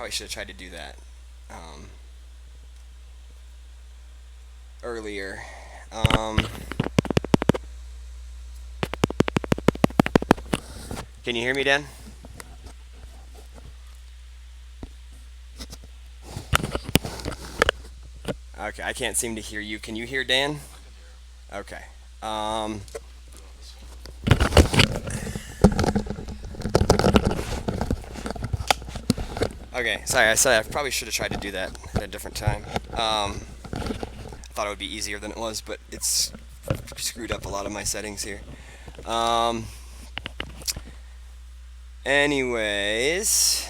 Probably should have tried to do that earlier. Um, can you hear me, Dan? Okay, I can't seem to hear you. Can you hear Dan? Okay. Um, okay. Sorry, I said I probably should have tried to do that at a different time. I thought it would be easier than it was, but it's screwed up a lot of my settings here. Um, anyways,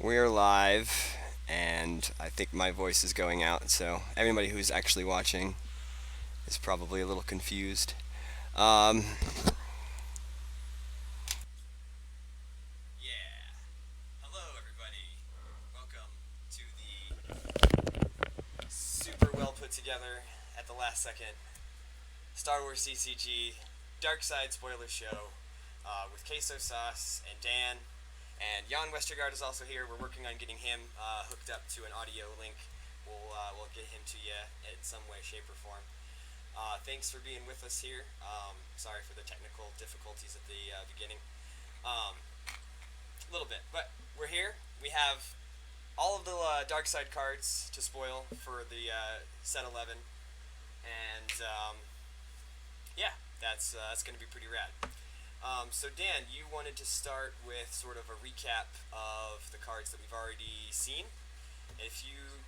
we're live, and I think my voice is going out, so everybody who's actually watching is probably a little confused. Um, yeah. Hello, everybody. Welcome to the super well put together at the last second Star Wars CCG Dark Side Spoiler Show with Queso Sauce and Dan. And Jan Westergaard is also here. We're working on getting him hooked up to an audio link. We'll get him to you in some way, shape, or form. Thanks for being with us here. Sorry for the technical difficulties at the beginning. A little bit, but we're here. We have all of the Dark Side cards to spoil for the set 11, and yeah, that's going to be pretty rad. So Dan, you wanted to start with sort of a recap of the cards that we've already seen. If you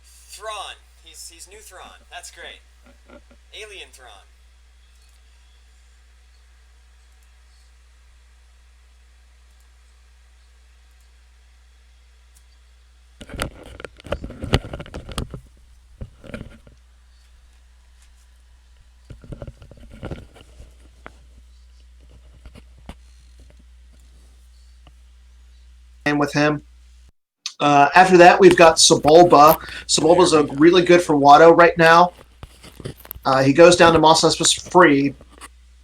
Thrawn, he's new Thrawn. That's great. Alien Thrawn. And with him. After that, we've got Sebulba. Sebulba's a really good for Watto right now. He goes down to Mos Espa free,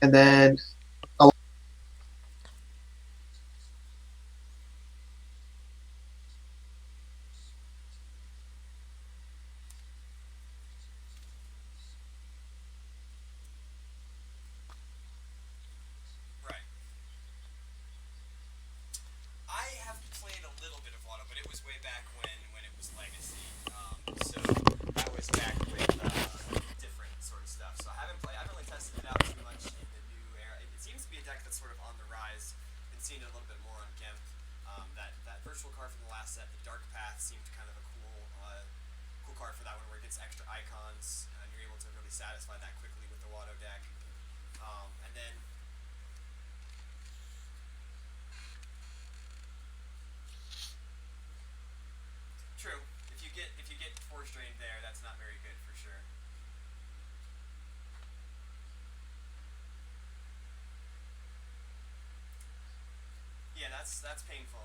and then Right. I have played a little bit of Auto, but it was way back when it was Legacy. So I was back with different sort of stuff. So I haven't really tested it out too much in the new era. It seems to be a deck that's sort of on the rise. Been seeing it a little bit more on Gemp. That virtual card from the last set, the Dark Path, seemed kind of a cool card for that one, where it gets extra icons and you're able to really satisfy that quickly with the Watto deck. And then true. If you get force drained there, that's not very good for sure. Yeah, that's painful.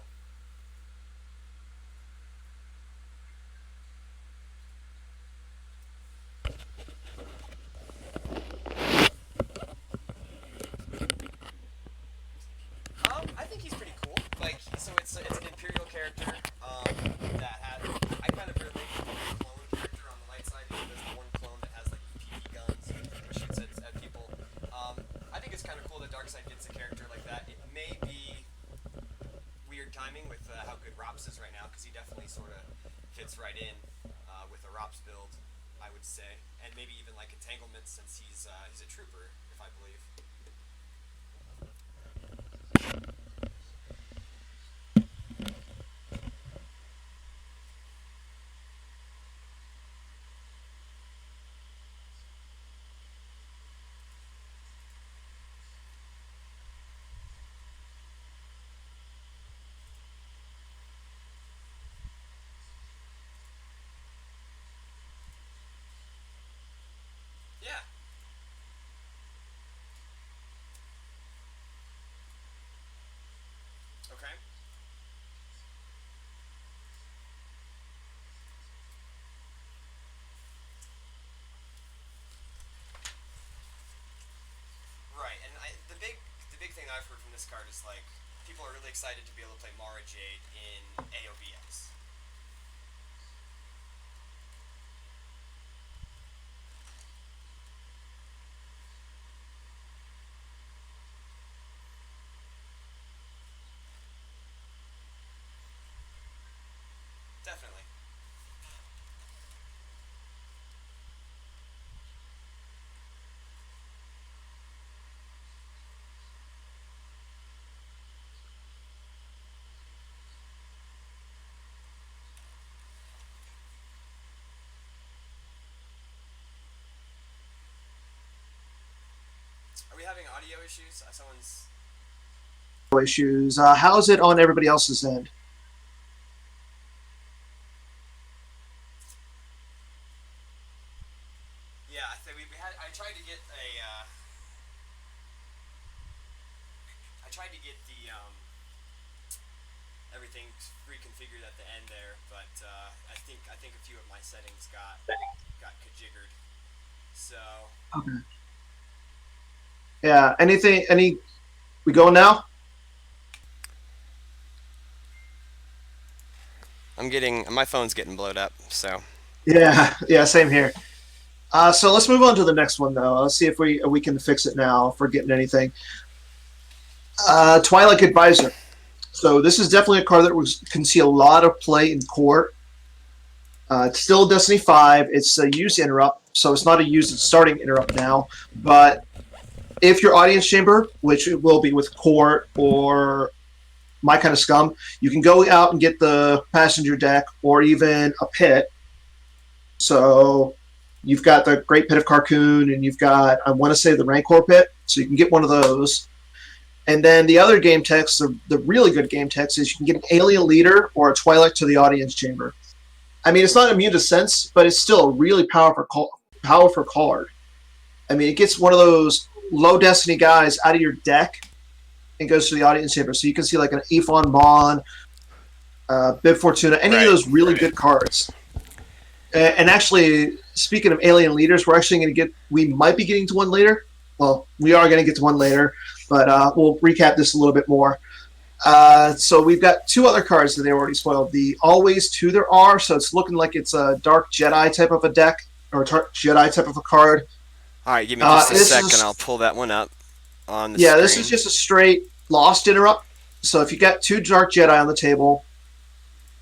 I think he's pretty cool. Like, so it's an Imperial character that has. I kind of relate to the clone character on the light side. There's the one clone that has like EPP guns and shoots at people. I think it's kind of cool that Darkseid gets a character like that. It may be weird timing with how good Rops is right now, because he definitely sort of fits right in with a Rops build, I would say, and maybe even like Entanglement, since he's a trooper, if I believe. Yeah. this card is like people are really excited to be able to play Mara Jade in AOVX. Definitely. Are we having audio issues? Someone's. Issues. How is it on everybody else's end? Yeah, I think we had. I tried to get a. I tried to get the everything reconfigured at the end there, but I think a few of my settings got kajiggered. So. Okay. Yeah. Anything? We going now? My phone's getting blowed up. So. Yeah. Yeah. Same here. So let's move on to the next one, though. Let's see if we can fix it now if we're getting anything. Twilight Advisor. So this is definitely a card that can see a lot of play in court. It's still Destiny 5. It's a used interrupt, so it's not a used starting interrupt now. But if your audience chamber, which it will be with court or my kind of scum, you can go out and get the passenger deck or even a pit. So you've got the Great Pit of Carcoon, and you've got, I want to say, the Rancor Pit. So you can get one of those. And then the other game text, the really good game text, is you can get an Alien Leader or a Twilight to the Audience Chamber. I mean, it's not immune to sense, but it's still a really powerful card. I mean, it gets one of those low Destiny guys out of your deck and goes to the Audience Chamber. So you can see like an Ephon Mon, Bib Fortuna, any of those really good cards. And actually, speaking of Alien Leaders, we might be getting to one later. Well, we are going to get to one later, but we'll recap this a little bit more. So we've got two other cards that they already spoiled. The Always Two There Are, so it's looking like it's a Dark Jedi type of a deck, or a Dark Jedi type of a card. All right, give me just a second. I'll pull that one up on the screen. This is just a straight Lost Interrupt. So if you got two Dark Jedi on the table,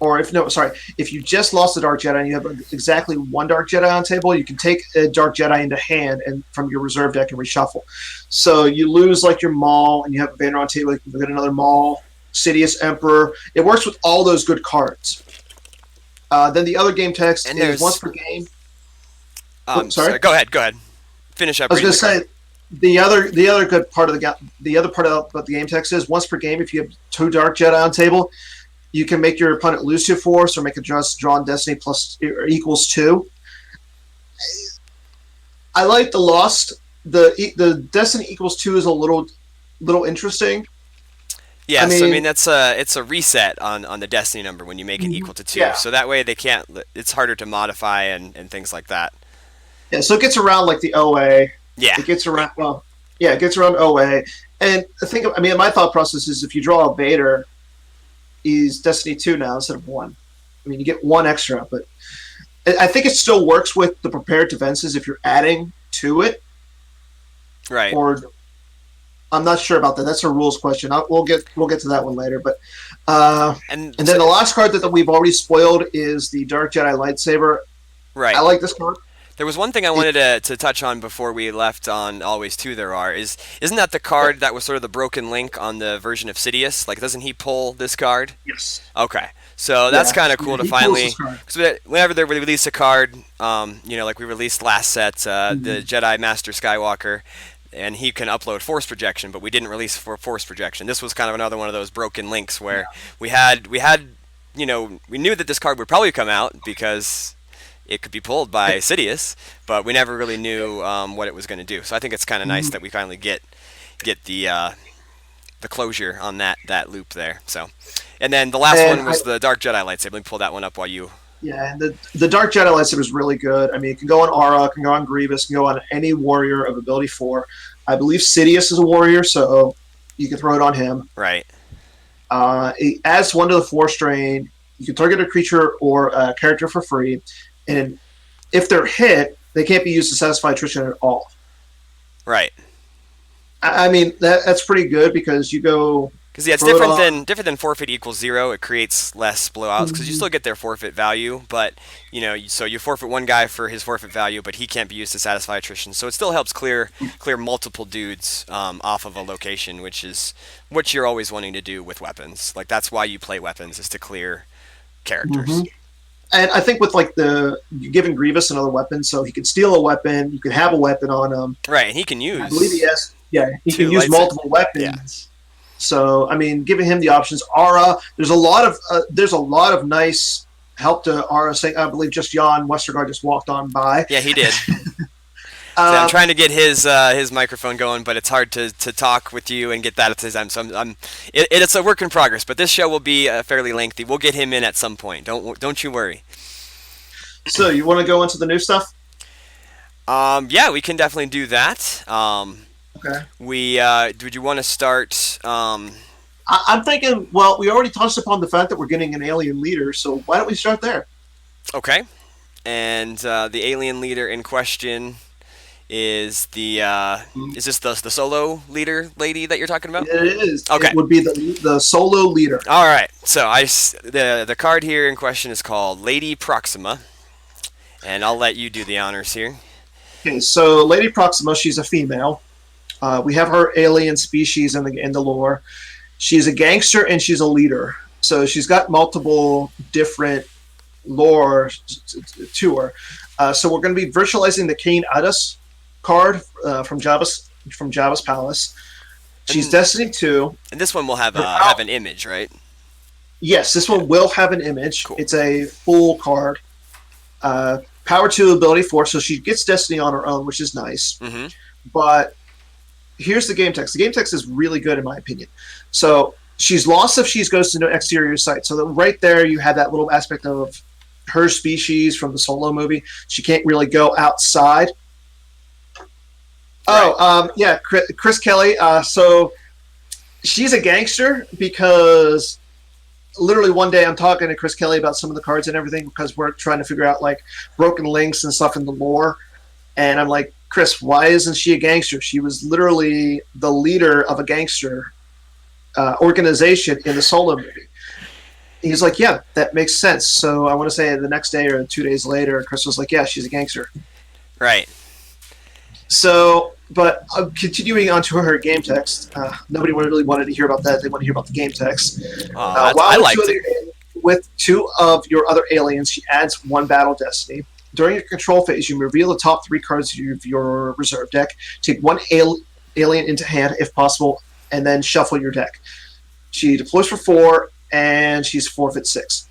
or if you just lost the Dark Jedi and you have exactly one Dark Jedi on the table, you can take a Dark Jedi into hand and from your reserve deck and reshuffle. So you lose like your Maul, and you have a banner on the table, you can get another Maul, Sidious Emperor. It works with all those good cards. Then the other game text is once per game. Sorry. Go ahead. Finish up. I was going to say the other good part of the game text is once per game. If you have two Dark Jedi on the table, you can make your opponent lose 2 force or make a drawn Destiny plus or equals 2. I like the Lost. The Destiny equals 2 is a little interesting. Yeah, it's a reset on the Destiny number when you make it equal to 2. Yeah. So that way it's harder to modify and things like that. Yeah, so it gets around like the OA. Yeah. It gets around OA. And my thought process is if you draw a Vader, he's Destiny 2 now instead of 1. I mean, you get 1 extra, but I think it still works with the prepared defenses if you're adding to it. Right. Or I'm not sure about that. That's a rules question. We'll get to that one later. But and then the last card that we've already spoiled is the Dark Jedi Lightsaber. Right. I like this card. There was one thing I wanted to touch on before we left on Always Two There Are. Isn't that the card that was sort of the broken link on the version of Sidious? Like, doesn't he pull this card? Yes. Okay. So that's kind of cool to finally... Because whenever they release a card, like we released last set, the Jedi Master Skywalker, and he can upload Force Projection, but we didn't release Force Projection. This was kind of another one of those broken links where we knew that this card would probably come out because it could be pulled by Sidious, but we never really knew what it was going to do. So I think it's kind of nice that we finally get the closure on that loop there. So, and then the last one was the Dark Jedi lightsaber. Let me pull that one up while you. Yeah, and the Dark Jedi lightsaber is really good. I mean, it can go on Aura, it can go on Grievous, it can go on any warrior of ability 4. I believe Sidious is a warrior, so You can throw it on him. Right. It adds 1 to the force drain. You can target a creature or a character for free, and if they're hit, they can't be used to satisfy attrition at all. Right. I mean, that's pretty good because you go. Because yeah, it's throw it different than forfeit equals 0. It creates less blowouts because you still get their forfeit value, but so you forfeit one guy for his forfeit value, but he can't be used to satisfy attrition. So it still helps clear multiple dudes off of a location, which is what you're always wanting to do with weapons. Like that's why you play weapons, is to clear characters. Mm-hmm. And I think with like you're giving Grievous another weapon, so he can steal a weapon. You can have a weapon on him. Right, and he can use. I believe he has. Yeah, he can use multiple weapons. Yeah. So I mean, giving him the options. Aura, there's a lot of nice help to Aura. Saying, I believe just Jan Westergaard just walked on by. Yeah, he did. I'm trying to get his microphone going, but it's hard to talk with you and get that at the time. So it's a work in progress. But this show will be fairly lengthy. We'll get him in at some point. Don't you worry. So you want to go into the new stuff? Yeah, we can definitely do that. Okay. Would you want to start? I'm thinking. Well, we already touched upon the fact that we're getting an alien leader, so why don't we start there? Okay. And the alien leader in question is is this the solo leader lady that you're talking about? It is. Okay. It would be the solo leader. All right. So the card here in question is called Lady Proxima, and I'll let you do the honors here. Okay. So Lady Proxima, she's a female. We have her alien species in the lore. She's a gangster and she's a leader. So she's got multiple different lore to her. So we're going to be virtualizing the Kane Adas card from Jabba's palace. She's Destiny 2. And this one will have an image, right? Yes, this one will have an image. Cool. It's a full card. Power 2, ability 4, so she gets Destiny on her own, which is nice. Mm-hmm. But here's the game text. The game text is really good in my opinion. So she's lost if she goes to an exterior site. So right there you have that little aspect of her species from the Solo movie. She can't really go outside. Right. Oh, yeah, Chris Kelly. So she's a gangster because literally one day I'm talking to Chris Kelly about some of the cards and everything because we're trying to figure out like broken links and stuff in the lore. And I'm like, Chris, why isn't she a gangster? She was literally the leader of a gangster organization in the Solo movie. He's like, yeah, that makes sense. So I want to say the next day or 2 days later, Chris was like, yeah, she's a gangster. Right. So, but continuing on to her game text, nobody really wanted to hear about that. They want to hear about the game text. I liked it. With 2 of your other aliens, she adds 1 battle destiny. During your control phase, you reveal the top 3 cards of your reserve deck. Take 1 alien into hand, if possible, and then shuffle your deck. She deploys for 4, and she's forfeit 6.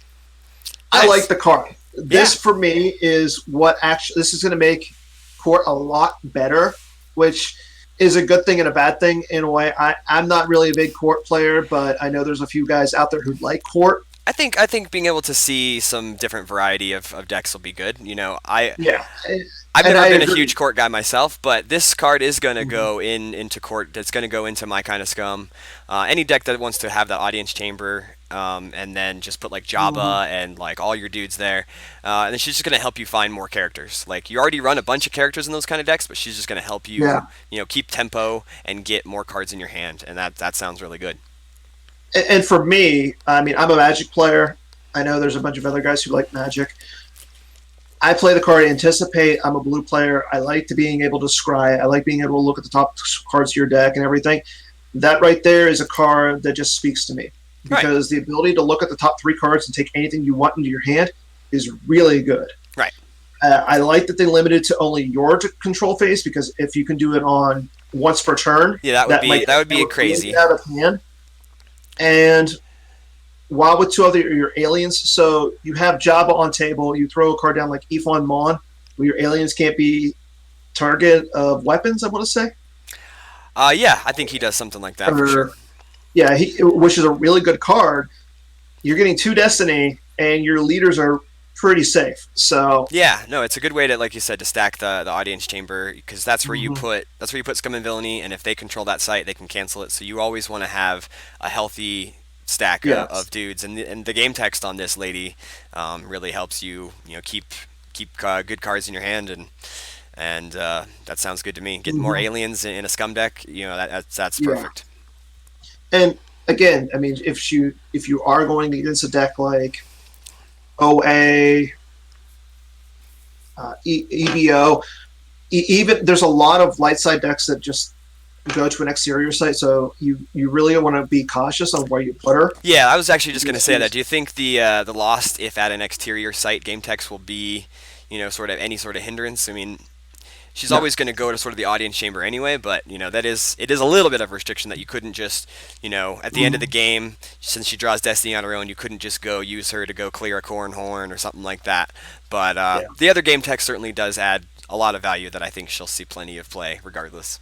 Nice. I like the card. This, for me, is what actually... This is going to make Court a lot better, which is a good thing and a bad thing in a way. I'm not really a big Court player, but I know there's a few guys out there who like Court. I think being able to see some different variety of decks will be good. I've never been a huge Court guy myself, but this card is going to go into Court. That's going to go into my kind of scum. Any deck that wants to have that audience chamber, and then just put like Jabba and like all your dudes there, and then she's just going to help you find more characters. Like you already run a bunch of characters in those kind of decks, but she's just going to help you, keep tempo and get more cards in your hand, and that sounds really good. And for me, I mean, I'm a Magic player. I know there's a bunch of other guys who like Magic. I play the card Anticipate. I'm a blue player. I like being able to scry. I like being able to look at the top cards of your deck and everything. That right there is a card that just speaks to me. Because the ability to look at the top 3 cards and take anything you want into your hand is really good. Right. I like that they limited to only your control phase because if you can do it on once per turn, that would be crazy. Out of hand. And while with 2 other your aliens, so you have Jabba on table, you throw a card down like Ifan Mon, where your aliens can't be target of weapons, I want to say. Yeah, I think he does something like that for sure. Yeah, which is a really good card. You're getting 2 Destiny, and your leaders are pretty safe. So Yeah, no, it's a good way to, like you said, to stack the audience chamber, because that's where you mhm. put Scum and Villainy, and if they control that site, they can cancel it. So you always want to have a healthy stack Yes. of dudes, and the game text on this lady really helps you, keep good cards in your hand, and that sounds good to me. Get more Mhm. aliens in a Scum deck, that's Yeah. perfect. And again, I mean, if you are going against a deck like OA, EBO, even there's a lot of light side decks that just go to an exterior site. So you really want to be cautious on where you put her. Yeah, I was actually just going to say that. She's- Do you think the Lost, if at an exterior site, game text will be, sort of any sort of hindrance? I mean, she's No. always going to go to sort of the audience chamber anyway, but it is a little bit of a restriction that you couldn't just, at the end of the Mhm. game, since she draws Destiny on her own, you couldn't just go use her to go clear a Corn Horn or something like that. But Yeah. the other game text certainly does add a lot of value that I think she'll see plenty of play regardless.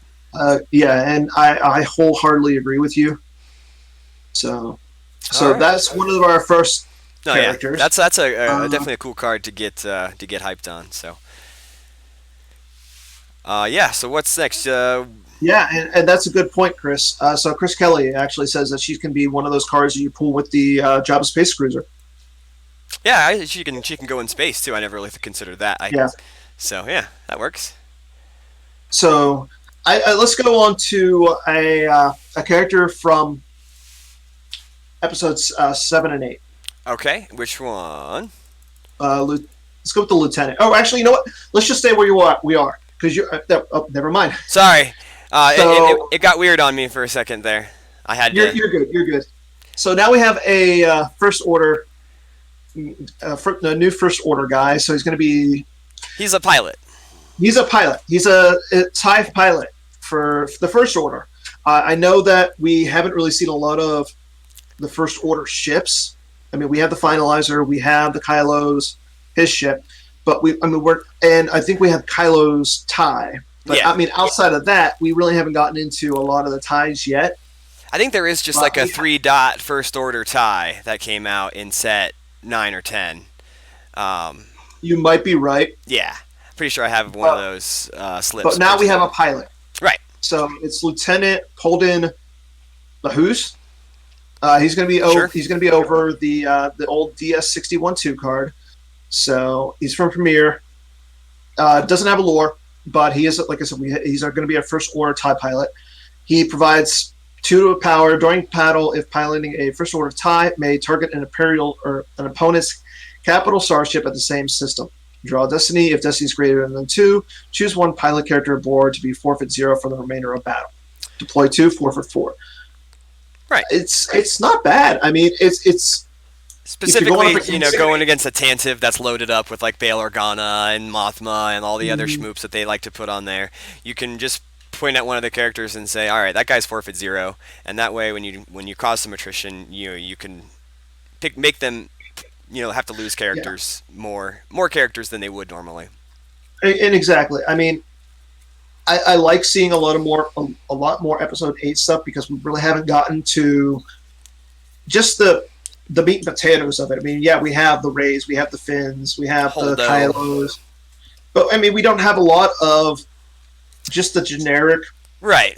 Yeah, and I wholeheartedly agree with you. So All so right. that's one of our first No, yeah, characters. that's Uh, definitely a cool card to get hyped on. So, yeah. So what's next? Yeah, and that's a good point, Chris. So Chris Kelly actually says that she can be one of those cards that you pull with the Jabba Space Cruiser. Yeah, she can go in space too. I never really considered that. Yeah. So yeah, that works. So let's go on to a character from episodes 7 and 8. Okay, which one? Let's go with the lieutenant. Oh, actually, you know what? Let's just stay where we are because you're. Oh, never mind. Sorry, So it got weird on me for a second there. I had to. you're good. You're good. So now we have a first order, a new first order guy. So he's going to be. He's a pilot. He's a pilot. He's a TIE pilot for the first order. I know that we haven't really seen a lot of the first order ships. I mean, we have the Finalizer, we have the Kylo's, his ship, but I think we have Kylo's tie. But Yeah. I mean, outside of that, we really haven't gotten into a lot of the ties yet. I think there is just like a 3-dot first order tie that came out in set 9 or 10. You might be right, Yeah, pretty sure I have one of those slips. but now we have a pilot. Right. So it's Lieutenant Holden Lahus. He's going to be Sure. he's going to be over the old DS61-2 card. So he's from Premier. Doesn't have a lore, but he is, like I said, he's going to be a first order TIE pilot. He provides 2 power during battle. If piloting a first order TIE, may target an Imperial or an opponent's capital starship at the same system. Draw Destiny. If Destiny is greater than 2, choose 1 pilot character aboard to be forfeit 0 for the remainder of battle. Deploy 2, forfeit 4. Right. It's not bad. I mean, it's Specifically, against- going against a Tantive that's loaded up with like Bail Organa and Mothma and all the other Mhm. schmoops that they like to put on there, you can just point at one of the characters and say, "All right, that guy's forfeit 0," and that way, when you cause some attrition, you can make them, have to lose characters more characters than they would normally. and exactly. I mean, I like seeing a lot more episode 8 stuff because we really haven't gotten to just the meat and potatoes of it. I mean, yeah, we have the Rays, we have the Finns, we have the Holdo. Kylos, but I mean, we don't have a lot of just the generic Right.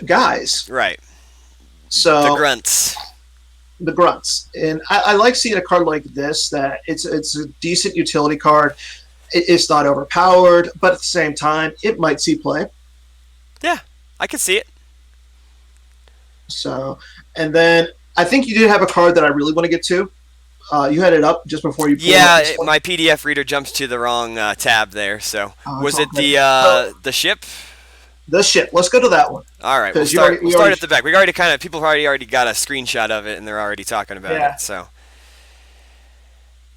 guys. Right. So The grunts. the grunts, and I like seeing a card like this that it's a decent utility card. It's not overpowered, but at the same time, it might see play. Yeah, I can see it. So, and then I think you did have a card that I really want to get to. You had it up just before you. Pulled Yeah, it up. my PDF reader jumps to the wrong tab there. So was it's it all good. the ship? The ship. Let's go to that one. All right, we'll 'Cause you start. already- We'll we start already- at the back. We already people already got a screenshot of it, and they're already talking about Yeah. it. So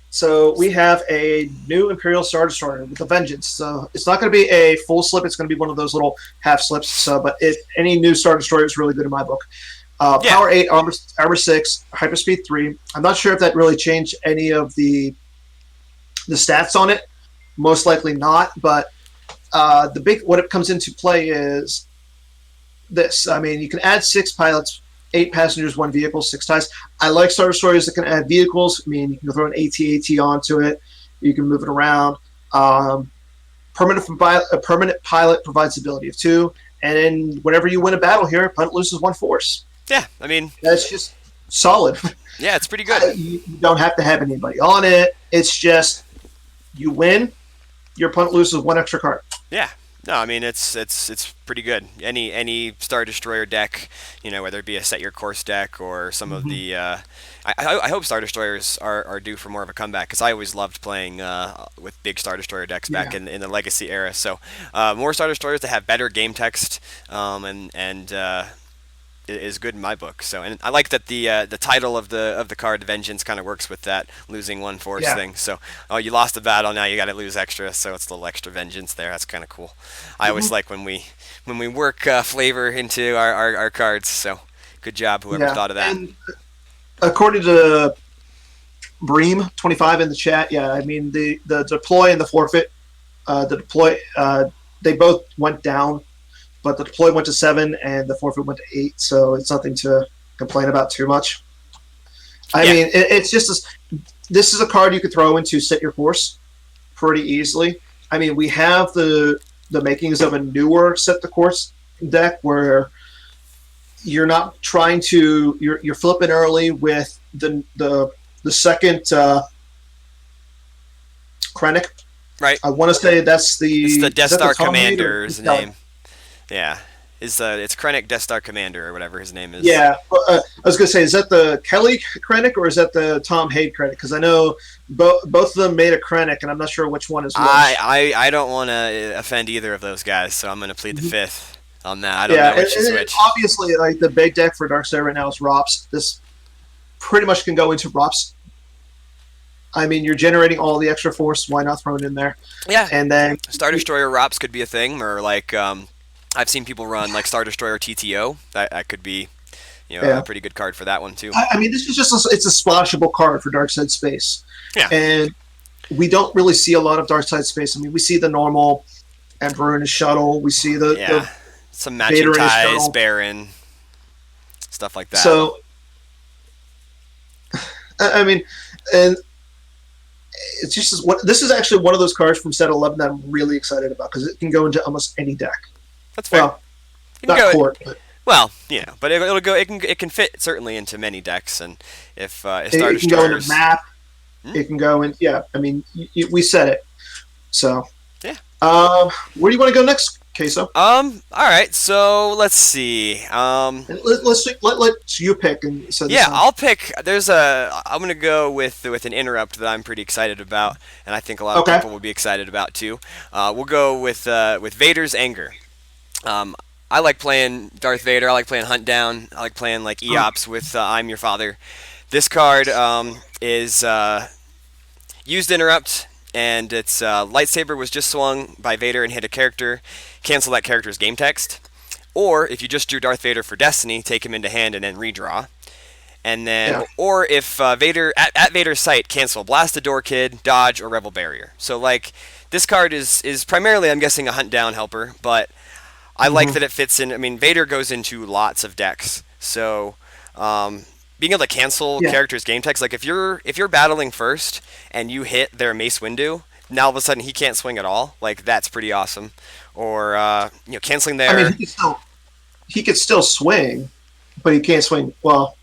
So we have a new Imperial Star Destroyer with a Vengeance. So it's not going to be a full slip. It's going to be one of those little half slips. So, but any new Star Destroyer is really good in my book. Yeah. Power 8, armor 6, hyperspeed 3. I'm not sure if that really changed any of the stats on it. Most likely not. But what it comes into play is this. I mean, you can add 6 pilots 8 passengers, 1 vehicle, 6 ties. I like Star Destroyers that can add vehicles. I mean, you can throw an AT-AT onto it. You can move it around. A permanent pilot provides the ability of 2. And then whenever you win a battle here, opponent loses 1 force. Yeah, I mean, that's just solid. Yeah, it's pretty good. You don't have to have anybody on it. It's just you win, your opponent loses 1 extra card. Yeah. No, I mean it's pretty good. Any Star Destroyer deck, whether it be a Set Your Course deck or some of the. I hope Star Destroyers are due for more of a comeback because I always loved playing with big Star Destroyer decks back in the Legacy era. So more Star Destroyers that have better game text and is good in my book. So, and I like that the title of the card, Vengeance, kind of works with that losing 1 force thing. So, you lost a battle, now you got to lose extra. So it's a little extra vengeance there. That's kind of cool. I always like when we work flavor into our cards. So, good job, whoever thought of that. And according to Bream25 in the chat, I mean the deploy and the forfeit, they both went down. But the deploy went to 7 and the forfeit went to 8, so it's nothing to complain about too much. I mean, it's just this is a card you could throw into Set Your Course pretty easily. I mean, we have the makings of a newer Set the Course deck where you're not trying to you're flipping early with the second Krennic. Right. I want to say it's the Death Star Commander's name. Yeah, it's Krennic Death Star Commander or whatever his name is. Yeah, I was gonna say, is that the Kelly Krennic or is that the Tom Haid Krennic? Because I know both of them made a Krennic, and I'm not sure which one is which. I don't want to offend either of those guys, so I'm gonna plead the fifth on that. I don't know which is which. Obviously, like the big deck for Darkseid right now is Rops. This pretty much can go into Rops. I mean, you're generating all the extra force. Why not throw it in there? Yeah, and then Star Destroyer Rops could be a thing, or like. I've seen people run like Star Destroyer TTO. That could be, a pretty good card for that one too. I mean, this is just it's a splashable card for Darkseid Space. Yeah. And we don't really see a lot of Darkseid Space. I mean, we see the normal Emperor in his shuttle. We see the some matching ties, Baron, stuff like that. So, I mean, and it's just this is actually one of those cards from set 11 that I'm really excited about because it can go into almost any deck. That's fair. Well, not court, but but it'll go. It can fit certainly into many decks, and if Star Destroyers, it can go into map. It can go in. Yeah, I mean, we said it. So where do you want to go next, Queso? All right. So let's see. Let's you pick and so. I'll pick. I'm gonna go with an interrupt that I'm pretty excited about, and I think a lot of people will be excited about too. We'll go with Vader's Anger. I like playing Darth Vader. I like playing Hunt Down. I like playing like Eops with I'm Your Father. This card is used interrupt, and its lightsaber was just swung by Vader and hit a character. Cancel that character's game text. Or if you just drew Darth Vader for Destiny, take him into hand and then redraw. And then, or if Vader at Vader's site, cancel Blast the Door Kid, Dodge, or Rebel Barrier. So like this card is primarily, I'm guessing, a Hunt Down helper, but I like that it fits in. I mean, Vader goes into lots of decks, so being able to cancel characters' game text, like if you're battling first and you hit their Mace Windu, now all of a sudden he can't swing at all. Like that's pretty awesome. Or canceling their. I mean, he could still swing, but he can't swing. Well,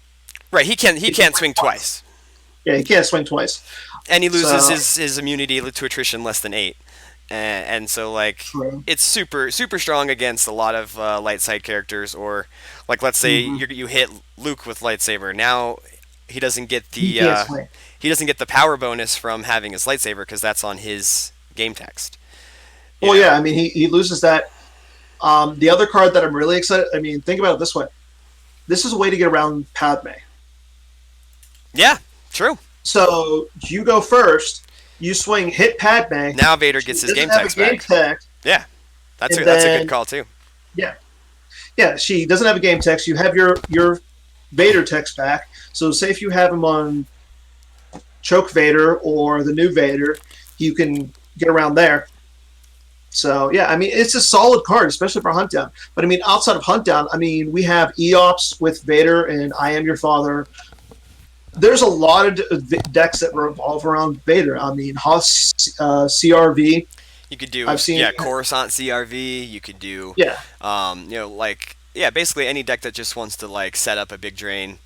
right, he can't swing twice. Yeah, he can't swing twice, and he loses his immunity to attrition less than 8. And so, like, it's super, super strong against a lot of light side characters. Or, like, let's say you hit Luke with lightsaber. Now he doesn't get the he doesn't get the power bonus from having his lightsaber because that's on his game text. Well, I mean, he loses that. The other card that I'm really excited. I mean, think about it this way: this is a way to get around Padme. Yeah, true. So you go first. You swing, hit Padme. Now Vader gets his game text back. Yeah, that's a good call too. Yeah. She doesn't have a game text. You have your Vader text back. So say if you have him on Choke Vader or the new Vader, you can get around there. So yeah, I mean it's a solid card, especially for Huntdown. But I mean outside of Huntdown, I mean we have Eops with Vader and I Am Your Father. There's a lot of decks that revolve around Vader. I mean Hoth CRV. You could do I've seen Coruscant CRV. You could do yeah. Basically any deck that just wants to like set up a big drain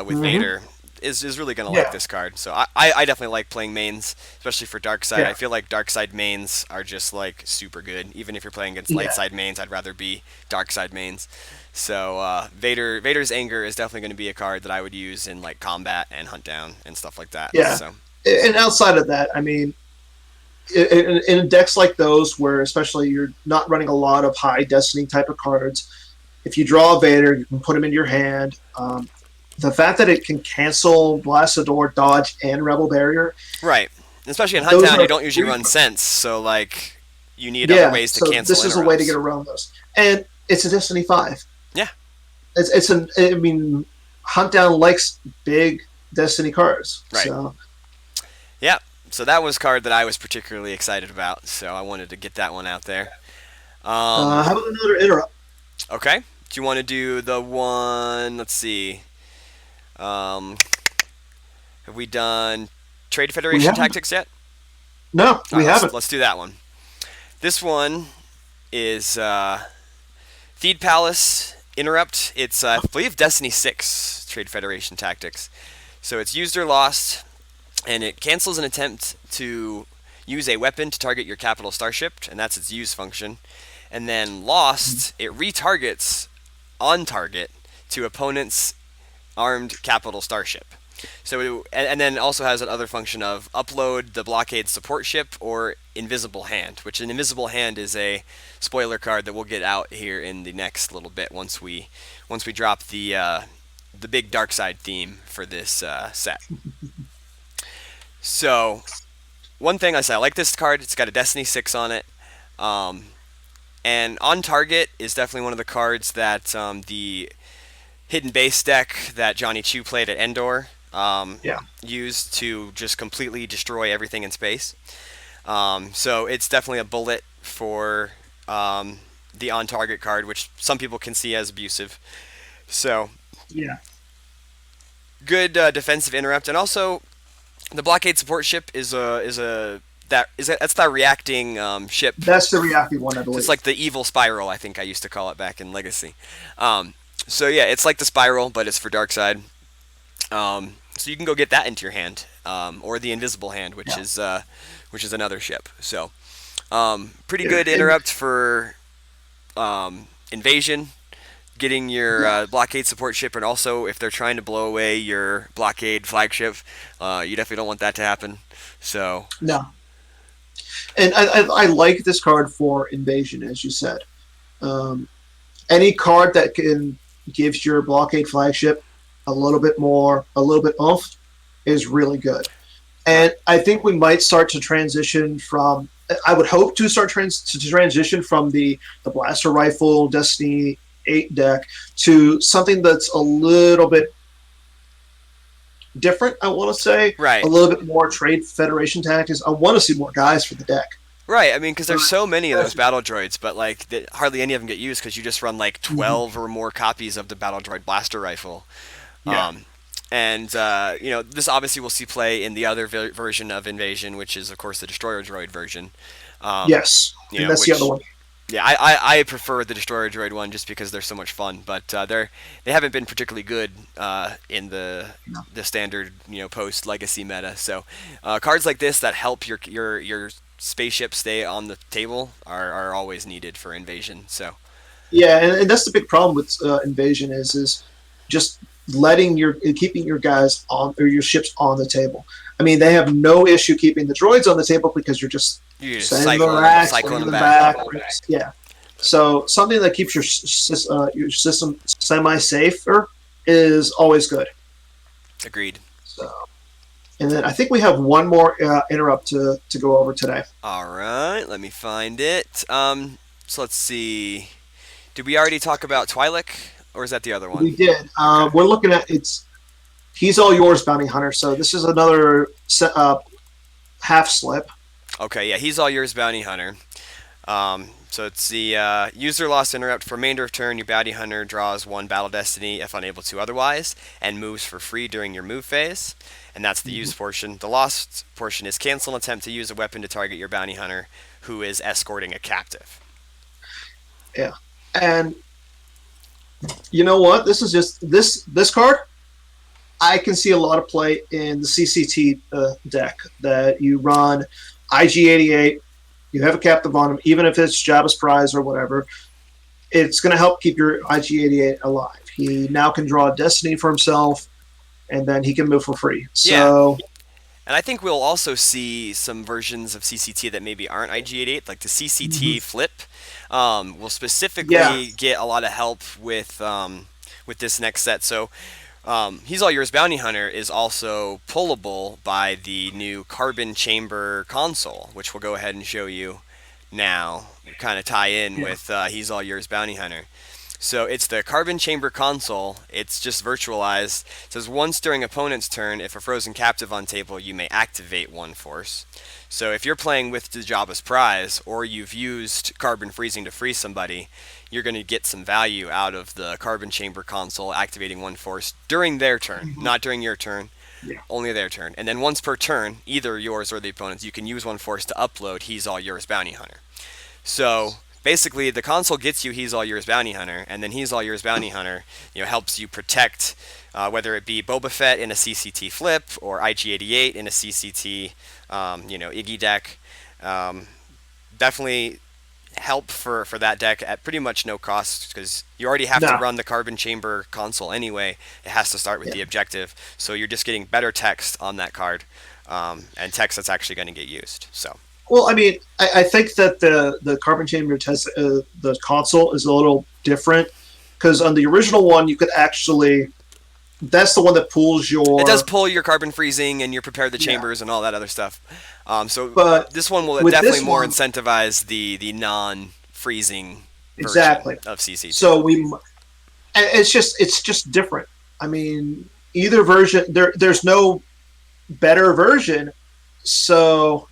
with Vader is really going to like this card. So I definitely like playing mains, especially for dark side. I feel like dark side mains are just like super good. Even if you're playing against light side mains, I'd rather be dark side mains. So Vader's Anger is definitely going to be a card that I would use in like combat and hunt down and stuff like that. Yeah. So. And outside of that, I mean, in decks like those, where especially you're not running a lot of high Destiny type of cards, if you draw a Vader, you can put him in your hand. The fact that it can cancel Blastador, Dodge, and Rebel Barrier. Right. Especially in Huntdown, you don't usually run Sense, so like you need other ways to cancel. This is a way to get around those. And it's a Destiny 5. Yeah. I mean, Huntdown likes big Destiny cards. Right. So. Yeah. So that was a card that I was particularly excited about, so I wanted to get that one out there. How about another interrupt? Okay. Do you want to do the one, let's see. Have we done Trade Federation Tactics yet? No, we haven't. Let's do that one. This one is Theed Palace Interrupt. It's, I believe, Destiny 6 Trade Federation Tactics. So it's used or lost, and it cancels an attempt to use a weapon to target your capital starship, and that's its use function. And then lost, it retargets on target to opponent's armed capital starship. So and then also has another function of upload the blockade support ship or invisible hand, which an invisible hand is a spoiler card that we'll get out here in the next little bit once we drop the big dark side theme for this set. So one thing I say, I like this card. It's got a Destiny 6 on it. And on target is definitely one of the cards that the hidden base deck that Johnny Chu played at Endor used to just completely destroy everything in space. So it's definitely a bullet for the on target card, which some people can see as abusive. So good defensive interrupt, and also the blockade support ship is that's the reacting ship. That's the reacting one, I believe. It's like the evil spiral, I think I used to call it back in Legacy. So yeah, it's like the spiral, but it's for dark side. So you can go get that into your hand, or the invisible hand, which is another ship. So pretty good interrupt for invasion, getting your blockade support ship, and also if they're trying to blow away your blockade flagship, you definitely don't want that to happen. So no. And I like this card for invasion, as you said. Any card that gives your blockade flagship a little bit oomph is really good. And I think we might start to transition from. I would hope to start transition from the blaster rifle Destiny 8 deck to something that's a little bit different, I want to say. Right. A little bit more Trade Federation tactics. I want to see more guys for the deck. Right, I mean, because there's so many of those battle droids, but like hardly any of them get used because you just run like 12 or more copies of the battle droid blaster rifle. Yeah. This obviously we'll see play in the other version of Invasion, which is of course the destroyer droid version. Yes, that's the other one. Yeah, I prefer the destroyer droid one just because they're so much fun, but they haven't been particularly good in the standard post legacy meta. So cards like this that help your spaceship stay on the table are always needed for Invasion. So yeah, and that's the big problem with Invasion is just keeping your guys on, or your ships on the table. I mean, they have no issue keeping the droids on the table because you're just cycling them back. Yeah. So something that keeps your system semi-safer is always good. Agreed. So, and then I think we have one more interrupt to go over today. All right, let me find it. So let's see. Did we already talk about Twi'lek, or is that the other one? We did. We're looking at He's All Yours, Bounty Hunter. So this is another half slip. Okay, yeah, He's All Yours, Bounty Hunter. So it's the user lost interrupt for remainder of turn. Your bounty hunter draws 1 battle destiny if unable to otherwise, and moves for free during your move phase. And that's the use portion. The lost portion is cancel an attempt to use a weapon to target your bounty hunter who is escorting a captive. Yeah, and you know what? This is just this card. I can see a lot of play in the CCT deck that you run IG-88. You have a captive on him, even if it's Jabba's Prize or whatever. It's going to help keep your IG-88 alive. He now can draw a destiny for himself, and then he can move for free. So, yeah. And I think we'll also see some versions of CCT that maybe aren't IG-88, like the CCT flip. Will specifically get a lot of help with this next set. So He's All Yours Bounty Hunter is also pullable by the new Carbon Chamber console, which we'll go ahead and show you now. Kind of tie in with He's All Yours Bounty Hunter. So it's the Carbon Chamber console. It's just virtualized. It says once during opponent's turn, if a frozen captive on table, you may activate one force. So if you're playing with the Jabba's Prize, or you've used Carbon Freezing to freeze somebody, you're going to get some value out of the Carbon Chamber console activating one force during their turn, not during your turn, only their turn. And then once per turn, either yours or the opponent's, you can use one force to upload He's All Yours Bounty Hunter. So basically, the console gets you He's All Yours Bounty Hunter, and then He's All Yours Bounty Hunter, helps you protect, whether it be Boba Fett in a CCT flip or IG-88 in a CCT, Iggy deck. Definitely help for that deck at pretty much no cost, because you already have to run the Carbon Chamber console anyway. It has to start with the objective, so you're just getting better text on that card, and text that's actually going to get used. So. Well, I mean, I think that the Carbon Chamber test, the console is a little different, because on the original one, you could actually, that's the one that pulls your... It does pull your Carbon Freezing and you prepare the chambers and all that other stuff. But this one will definitely more incentivize the non-freezing version of CCT. So it's just different. I mean, either version, there's no better version, so...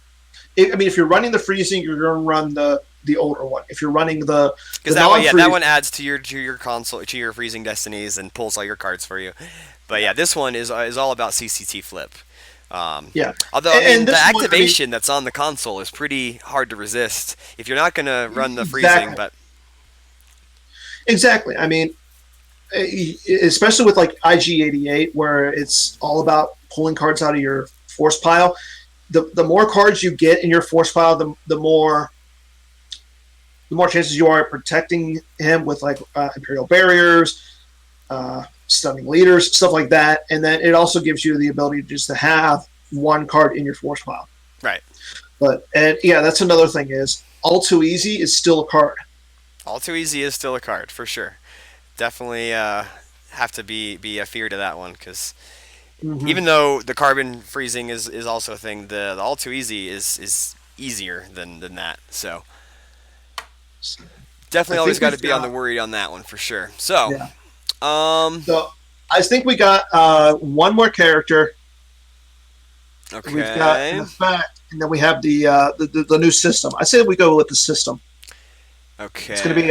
I mean, if you're running the freezing, you're going to run the older one. If you're running the that one adds to your console, to your freezing destinies, and pulls all your cards for you. But yeah, this one is all about CCT flip. Although the activation that's on the console is pretty hard to resist if you're not going to run the freezing. But exactly, I mean, especially with like IG-88, where it's all about pulling cards out of your force pile. The more cards you get in your force pile, the more chances you are at protecting him with like Imperial Barriers, Stunning Leaders, stuff like that. And then it also gives you the ability just to have one card in your force pile. Right. That's another thing is All Too Easy is still a card. All Too Easy is still a card, for sure. Definitely have to be a fear to that one, because... Mm-hmm. Even though the Carbon Freezing is also a thing, the All Too Easy is easier than that. So definitely always got to be on the worried on that one for sure. So, so I think we got one more character. Okay. We've got the fact, and then we have the new system. I say we go with the system. Okay. It's going to be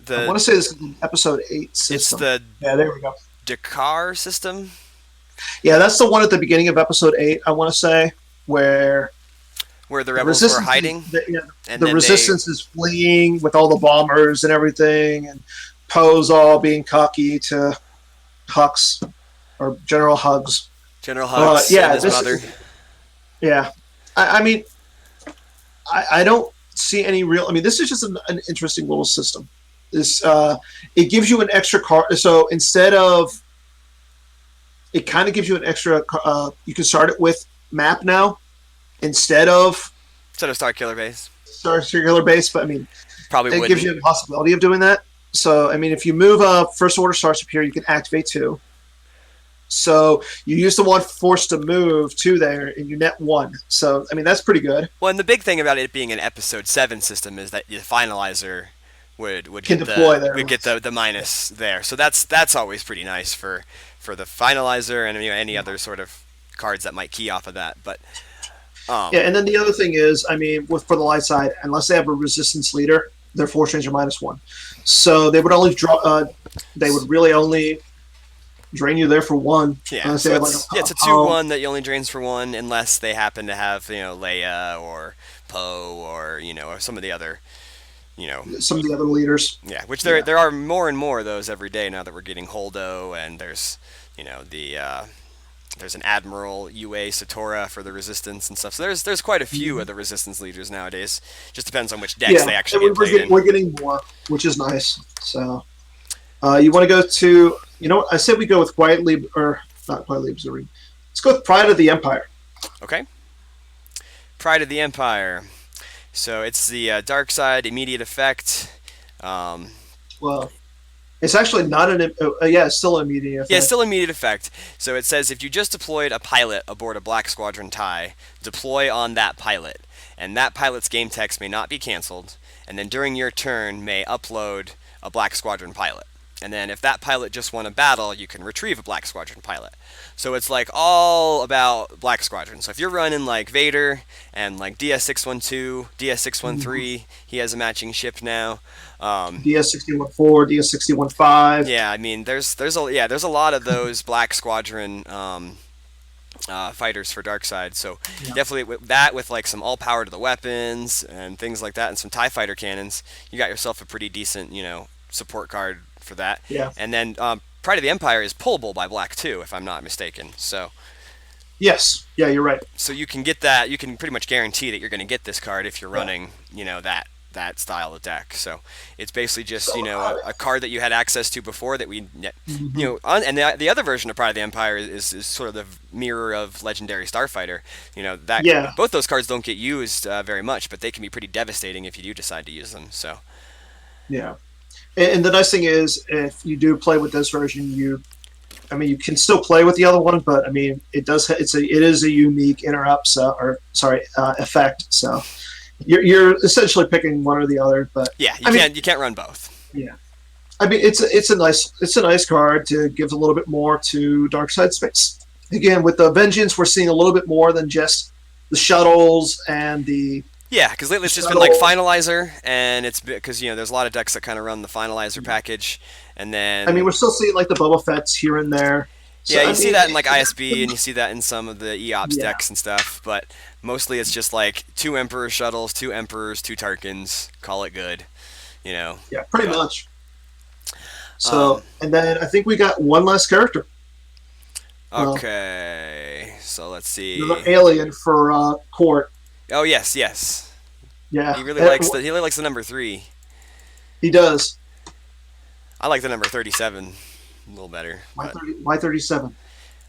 I want to say this is episode 8 system. It's there we go. Dakar system? Yeah, that's the one at the beginning of episode 8, I want to say, where the rebels were hiding. The resistance is fleeing with all the bombers and everything, and Poe's all being cocky to Hux, or General Hugs. General Hugs and his mother. I mean, I don't see any real... I mean, this is just an interesting little system. It gives you an extra card. So instead of, it kind of gives you an extra. You can start it with map now instead of Starkiller Base. Starkiller Base, but I mean, it gives you the possibility of doing that. So I mean, if you move First Order Starship here, you can activate 2. So you use the one force to move 2 there, and you net 1. So I mean, that's pretty good. Well, and the big thing about it being an episode 7 system is that the finalizer would get the minus there. So that's always pretty nice for the finalizer and any other sort of cards that might key off of that. But yeah, and then the other thing is, I mean, for the light side, unless they have a resistance leader, their force range are -1, so they would only draw. They would really only drain you there for 1. Yeah, so it's a 2/1 that you only drains for 1 unless they happen to have Leia or Poe or or some of the other some of the other leaders. Yeah, which there are more and more of those every day now that we're getting Holdo, and there's there's an Admiral UA Satora for the Resistance and stuff. So there's quite a few of the Resistance leaders nowadays. Just depends on which decks they actually get played in. We're getting more, which is nice. So you want to go to I said we go with or not Quiet Lieb Zareen. Let's go with Pride of the Empire. Okay. Pride of the Empire. So it's the dark side immediate effect. Well, it's actually not it's still an immediate effect. Yeah, it's still immediate effect. So it says if you just deployed a pilot aboard a Black Squadron TIE, deploy on that pilot, and that pilot's game text may not be canceled, and then during your turn may upload a Black Squadron pilot. And then if that pilot just won a battle, you can retrieve a Black Squadron pilot. So it's like all about Black Squadron. So if you're running like Vader and like DS612, DS613, he has a matching ship now. DS614, DS615. Yeah, I mean there's a lot of those Black Squadron fighters for Darkside. So definitely with like some all power to the weapons and things like that, and some TIE fighter cannons, you got yourself a pretty decent support card for that. Yeah. And then Pride of the Empire is pullable by black too, if I'm not mistaken. So yes, yeah, you're right. So you can get that. You can pretty much guarantee that you're going to get this card if you're running, that style of deck. So it's basically just a card that you had access to before that we and the other version of Pride of the Empire is sort of the mirror of Legendary Starfighter. Both those cards don't get used very much, but they can be pretty devastating if you do decide to use them. So yeah. And the nice thing is, if you do play with this version, you can still play with the other one, but I mean, it is a unique interrupt, effect. So you're essentially picking one or the other. But yeah, you can't run both. Yeah, I mean, it's a nice card to give a little bit more to Darkside space. Again, with the Vengeance, we're seeing a little bit more than just the shuttles and the. Yeah, because lately it's just been like Finalizer, and it's because there's a lot of decks that kind of run the Finalizer package, and then we're still seeing like the Boba Fett's here and there. So, you see that in like ISB, and you see that in some of the EOPS decks and stuff, but mostly it's just like 2 Emperor shuttles, 2 Emperors, 2 Tarkins, call it good, Yeah, pretty much. So, and then I think we got one last character. Okay, so let's see. Another alien for Court. Oh yes. Yeah. He really likes the number 3. He does. I like the number 37 a little better. Why 37?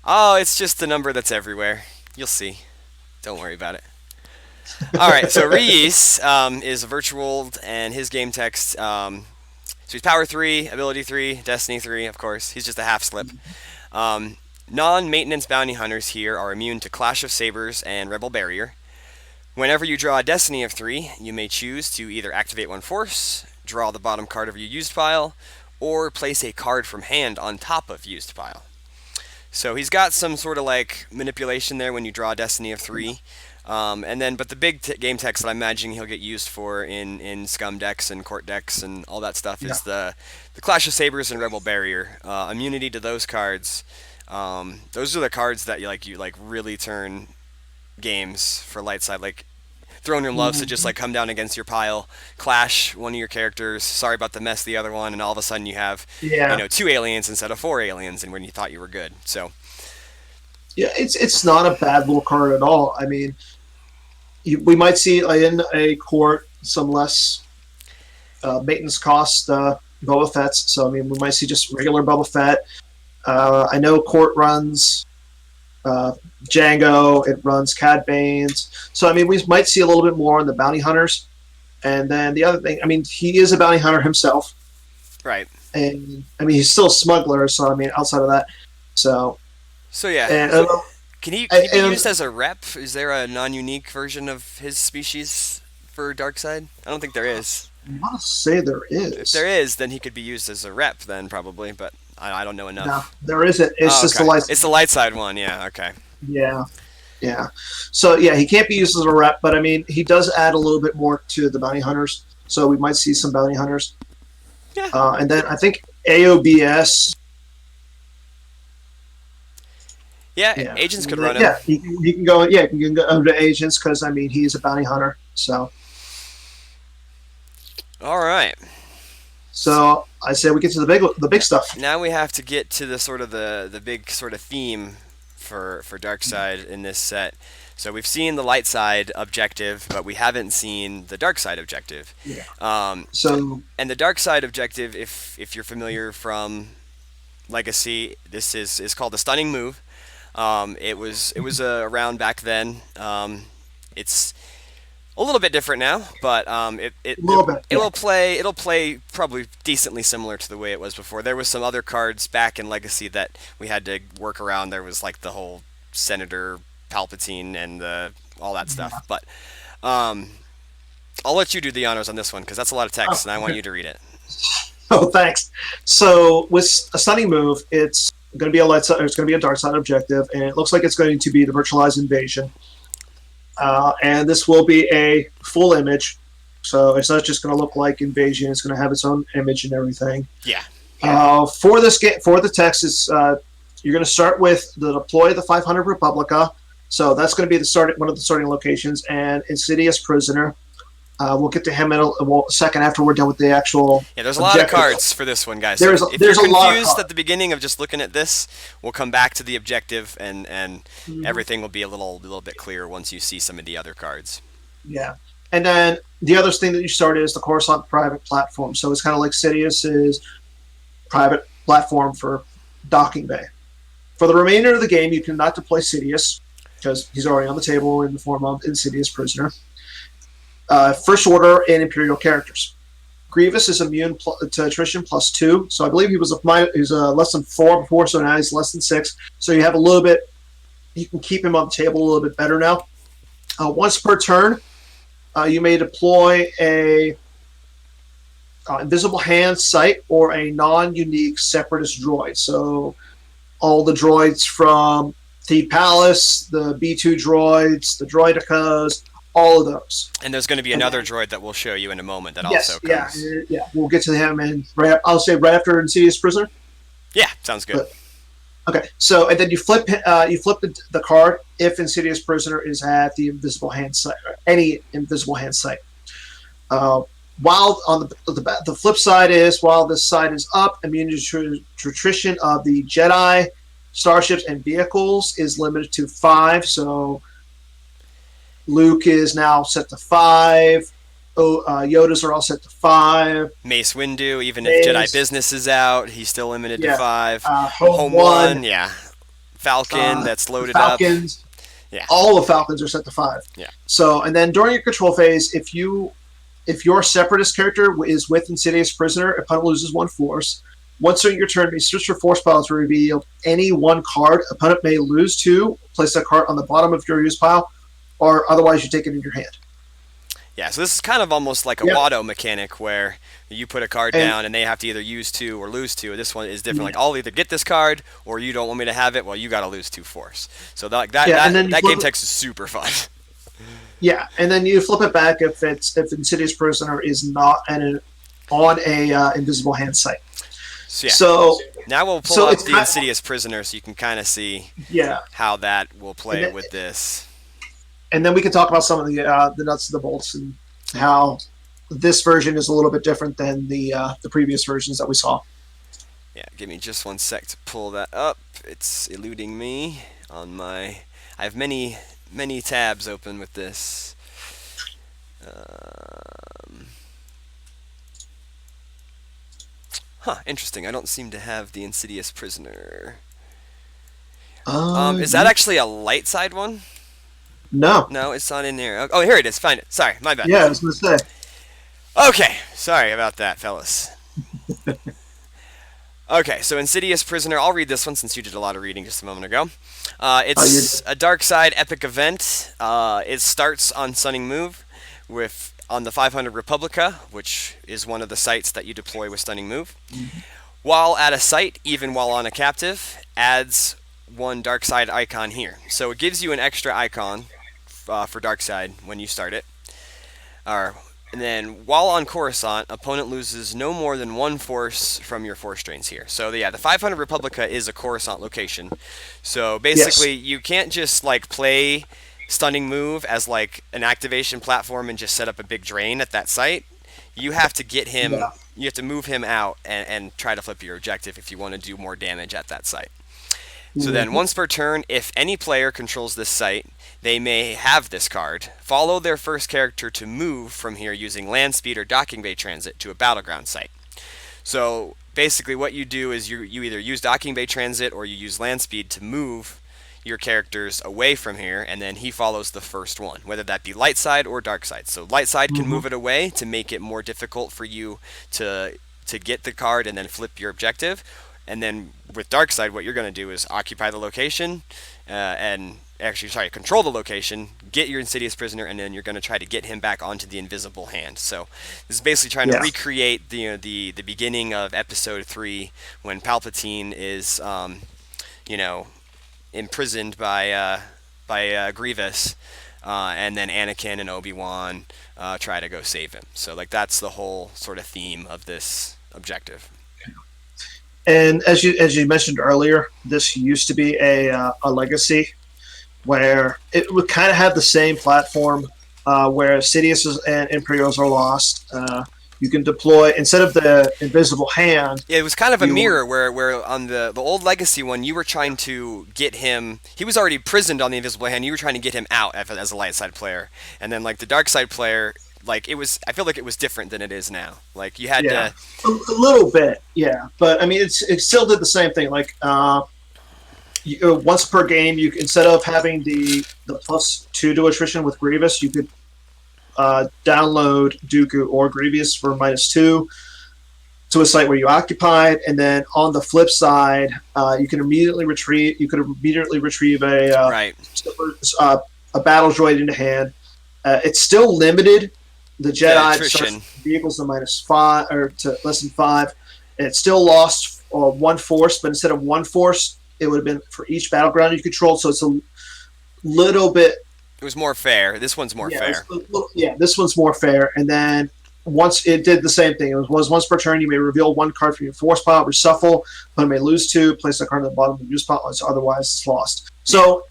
Oh, it's just the number that's everywhere. You'll see. Don't worry about it. All right, so Reese is a virtual, and his game text. So he's Power 3, Ability 3, Destiny 3, of course. He's just a half slip. Non-maintenance bounty hunters here are immune to Clash of Sabers and Rebel Barrier. Whenever you draw a Destiny of 3, you may choose to either activate 1 force, draw the bottom card of your used pile, or place a card from hand on top of used pile. So he's got some sort of like manipulation there when you draw a Destiny of 3. But the big game text that I'm imagining he'll get used for in Scum decks and Court decks and all that stuff is the Clash of Sabers and Rebel Barrier. Immunity to those cards. Those are the cards that you really turn games for light side. Like Throne Room loves to just like come down against your pile, clash one of your characters, sorry about the mess the other one, and all of a sudden you have 2 aliens instead of 4 aliens, and when you thought you were good. So yeah, it's not a bad little card at all. I mean, we might see in a Court some less maintenance cost Boba Fett's. So I mean, we might see just regular Boba Fett. I know Court runs Django, it runs Cad Banes. So, I mean, we might see a little bit more on the bounty hunters. And then the other thing, I mean, he is a bounty hunter himself. Right. And, I mean, he's still a smuggler, so, I mean, outside of that. So yeah. And, can he be used as a rep? Is there a non-unique version of his species for Darkside? I don't think there is. I want to say there is. If there is, then he could be used as a rep then, probably, but I don't know enough. No, there isn't. It's just the light side. It's the light side one, yeah, okay. Yeah. Yeah. So yeah, he can't be used as a rep, but I mean, he does add a little bit more to the bounty hunters. So we might see some bounty hunters. Yeah. And then I think AOBS. Yeah, agents could run him. Yeah, he can go. Yeah, he can go over to agents because I mean he's a bounty hunter. So. All right. So I say we get to the big stuff. Now we have to get to the sort of the big sort of theme for Darkseid in this set. So we've seen the light side objective, but we haven't seen the dark side objective. Yeah. And the dark side objective, if you're familiar from Legacy, this is called the Stunning Move. It was around back then. It's a little bit different now, but it'll play probably decently similar to the way it was before. There was some other cards back in Legacy that we had to work around. There was like the whole Senator Palpatine and all that stuff. But I'll let you do the honors on this one because that's a lot of text, and I want you to read it. Oh, thanks. So with a Stunning Move, it's going to be it's going to be a dark side objective, and it looks like it's going to be the Virtualized Invasion. And this will be a full image, so it's not just going to look like Invasion. It's going to have its own image and everything. Yeah. For this game, for the text, is you're going to start with the deploy the 500 Republica. So that's going to be one of the starting locations, and Insidious Prisoner. We'll get to him in a second after we're done with the actual. Yeah, there's a lot of cards for this one, guys. There's so if you're confused at the beginning of just looking at this, we'll come back to the objective, and everything will be a little bit clearer once you see some of the other cards. Yeah, and then the other thing that you start is the Coruscant private platform. So it's kind of like Sidious's private platform for Docking Bay. For the remainder of the game, you cannot deploy Sidious because he's already on the table in the form of Insidious Prisoner. First Order and Imperial characters. Grievous is immune to attrition +2, so I believe he was less than 4 before, so now he's less than 6. So you have a little bit. You can keep him on the table a little bit better now. Once per turn, you may deploy a invisible hand sight or a non-unique separatist droid. So all the droids from the Palace, the B2 droids, the Droidicas, all of those. And there's going to be another droid that we'll show you in a moment that also comes. Yeah, we'll get to him I'll say right after Insidious Prisoner. Yeah, sounds good. Okay, so and then you flip the card if Insidious Prisoner is at the invisible hand site, any invisible hand site. While on the flip side is while this side is up, immunity to attrition of the Jedi, starships, and vehicles is limited to 5. So Luke is now set to 5. Yodas are all set to 5. Mace Windu, even if Jedi Business is out, he's still limited to 5. Home One, yeah. Falcon, that's loaded Falcons, up. Yeah. All the Falcons are set to 5. Yeah. So, and then during your control phase, if your Separatist character is with Insidious Prisoner, opponent loses 1 force. Once during your turn, may switch your force pile to reveal any 1 card. Opponent may lose 2. Place that card on the bottom of your use pile, or otherwise you take it in your hand. Yeah, so this is kind of almost like a Watto mechanic where you put a card down and they have to either use 2 or lose 2. This one is different. Like, I'll either get this card or you don't want me to have it. Well, you got to lose 2 force. So that game text is super fun. Yeah, and then you flip it back if Insidious Prisoner is not on a invisible hand site. So now we'll pull up the Insidious Prisoner so you can kind of see how that will play with this. And then we can talk about some of the nuts and the bolts and how this version is a little bit different than the previous versions that we saw. Yeah, give me just 1 sec to pull that up. It's eluding me on my. I have many tabs open with this. Interesting. I don't seem to have the Insidious Prisoner. Is that actually a light side one? No, it's not in there. Oh, here it is. Find it. Sorry, my bad. Yeah, I was going to say. Okay, sorry about that, fellas. Okay, so Insidious Prisoner. I'll read this one since you did a lot of reading just a moment ago. It's a dark side epic event. It starts on Stunning Move on the 500 Republica, which is one of the sites that you deploy with Stunning Move. Mm-hmm. While at a site, even while on a captive, adds one dark side icon here. So it gives you an extra icon for dark side when you start it. And then while on Coruscant, opponent loses no more than one force from your force drains here. So yeah, the 500 Republica is a Coruscant location. So basically, you can't just like play Stunning Move as like an activation platform and just set up a big drain at that site. You have to get him. Yeah. You have to move him out and try to flip your objective if you want to do more damage at that site. So then, once per turn, if any player controls this site, they may have this card. Follow their first character to move from here using land speed or docking bay transit to a battleground site. So basically what you do is you either use docking bay transit or you use land speed to move your characters away from here, and then he follows the first one, whether that be light side or dark side. So light side can move it away to make it more difficult for you to get the card and then flip your objective. And then with dark side, what you're going to do is occupy the location control the location, get your Insidious prisoner, and then you're going to try to get him back onto the invisible hand. So this is basically trying to recreate the beginning of Episode 3 when Palpatine is imprisoned by Grievous, and then Anakin and Obi-Wan try to go save him. So like that's the whole sort of theme of this objective. And as you mentioned earlier, this used to be a legacy where it would kind of have the same platform where Sidious and Imperials are lost. You can deploy, instead of the invisible hand... Yeah, it was kind of a mirror where on the old legacy one, you were trying to get him... He was already prisoned on the invisible hand. You were trying to get him out as a light side player. And then like the dark side player... Like I feel like it was different than it is now. Like you had to a little bit, yeah. But I mean, it still did the same thing. Like once per game, you instead of having the +2 to attrition with Grievous, you could download Dooku or Grievous for -2 to a site where you occupied, and then on the flip side, you could immediately retrieve a battle droid into hand. It's still limited. The Jedi vehicles to -5 or to less than 5. And it still lost one force, but instead of one force, it would have been for each battleground you controlled. So it's a little bit. It was more fair. This one's more fair. This one's more fair. And then once it did the same thing. It was once per turn. You may reveal one card from your force pile, reshuffle, but it may lose 2. Place that card at the bottom of the use pile. Otherwise, it's lost. So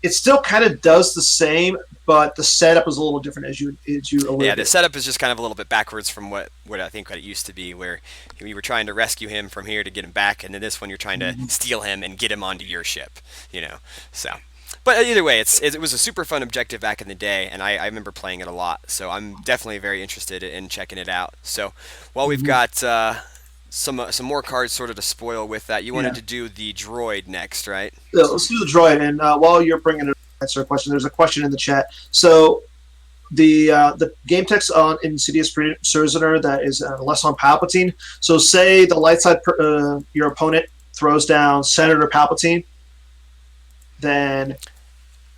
it still kind of does the same, but the setup is a little different as you alluded. Yeah, the setup is just kind of a little bit backwards from what I think what it used to be, where you were trying to rescue him from here to get him back, and then this one you're trying to steal him and get him onto your ship, So, but either way, it was a super fun objective back in the day, and I remember playing it a lot. So I'm definitely very interested in checking it out. So while we've got some more cards sort of to spoil with that, you wanted to do the droid next, right? Yeah, let's do the droid, and while you're bringing it, answer a question. There's a question in the chat. So the game text on Insidious Prisoner that is less on Palpatine. So say the light side your opponent throws down Senator Palpatine, then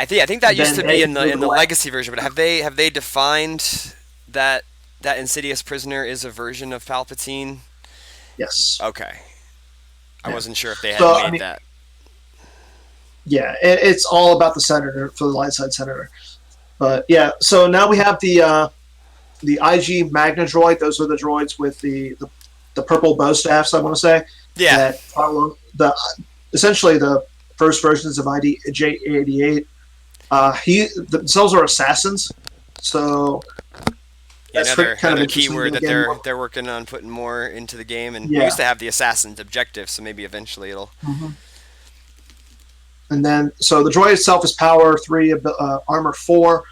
I think that used to be in the legacy version. But have they defined that Insidious Prisoner is a version of Palpatine? Yes. Okay. I wasn't sure if they had made that. Yeah, it's all about the senator for the light side senator. But yeah, so now we have the IG Magna droid. Those are the droids with the purple bow staffs, I want to say. Yeah. That follow essentially the first versions of J88. Themselves are assassins. So that's another keyword that they're working on putting more into the game. And we used to have the assassin's objective, so maybe eventually it'll. Mm-hmm. And then, so the droid itself is power 3, armor 4.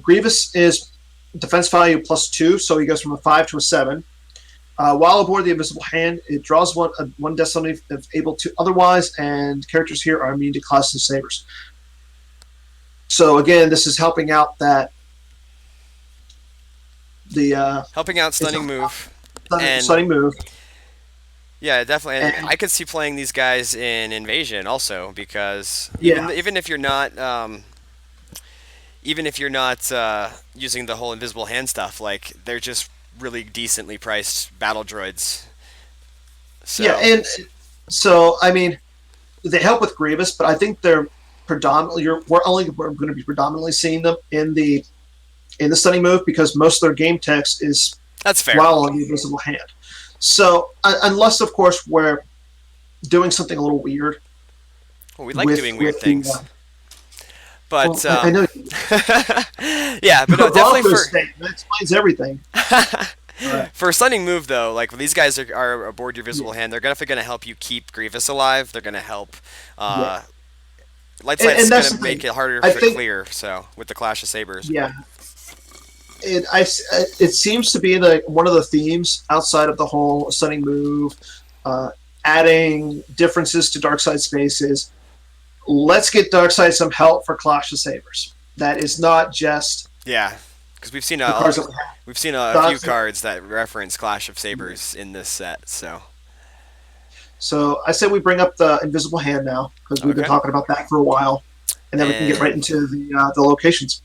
Grievous is defense value +2, so he goes from a 5 to a 7. While aboard the invisible hand, it draws one destiny if able to otherwise, and characters here are immune to class and sabers. So again, this is helping out that helping out stunning move. Stunning move. Yeah, definitely. And I could see playing these guys in Invasion also, because even if you're not using the whole invisible hand stuff, like they're just really decently priced battle droids. So. Yeah, and so I mean, they help with Grievous, but I think they're predominantly we're going to be predominantly seeing them in the stunning move because most of their game text is that's fair while on the invisible hand. So unless of course we're doing something a little weird. Well, we like doing weird things. But well, I know. Yeah, but no, definitely that explains everything. For a stunning move, though, like when these guys are aboard your visible hand, they're definitely going to help you keep Grievous alive. They're going to help. Light Sight's going to make it harder to clear. So with the Clash of Sabers. Yeah. It seems to be one of the themes outside of the whole stunning move, adding differences to Darkside spaces. Let's get Darkside some help for Clash of Sabers. That is not just because we've seen a few cards that reference Clash of Sabers in this set. So I say we bring up the invisible hand now because we've been talking about that for a while, and then we can get right into the locations.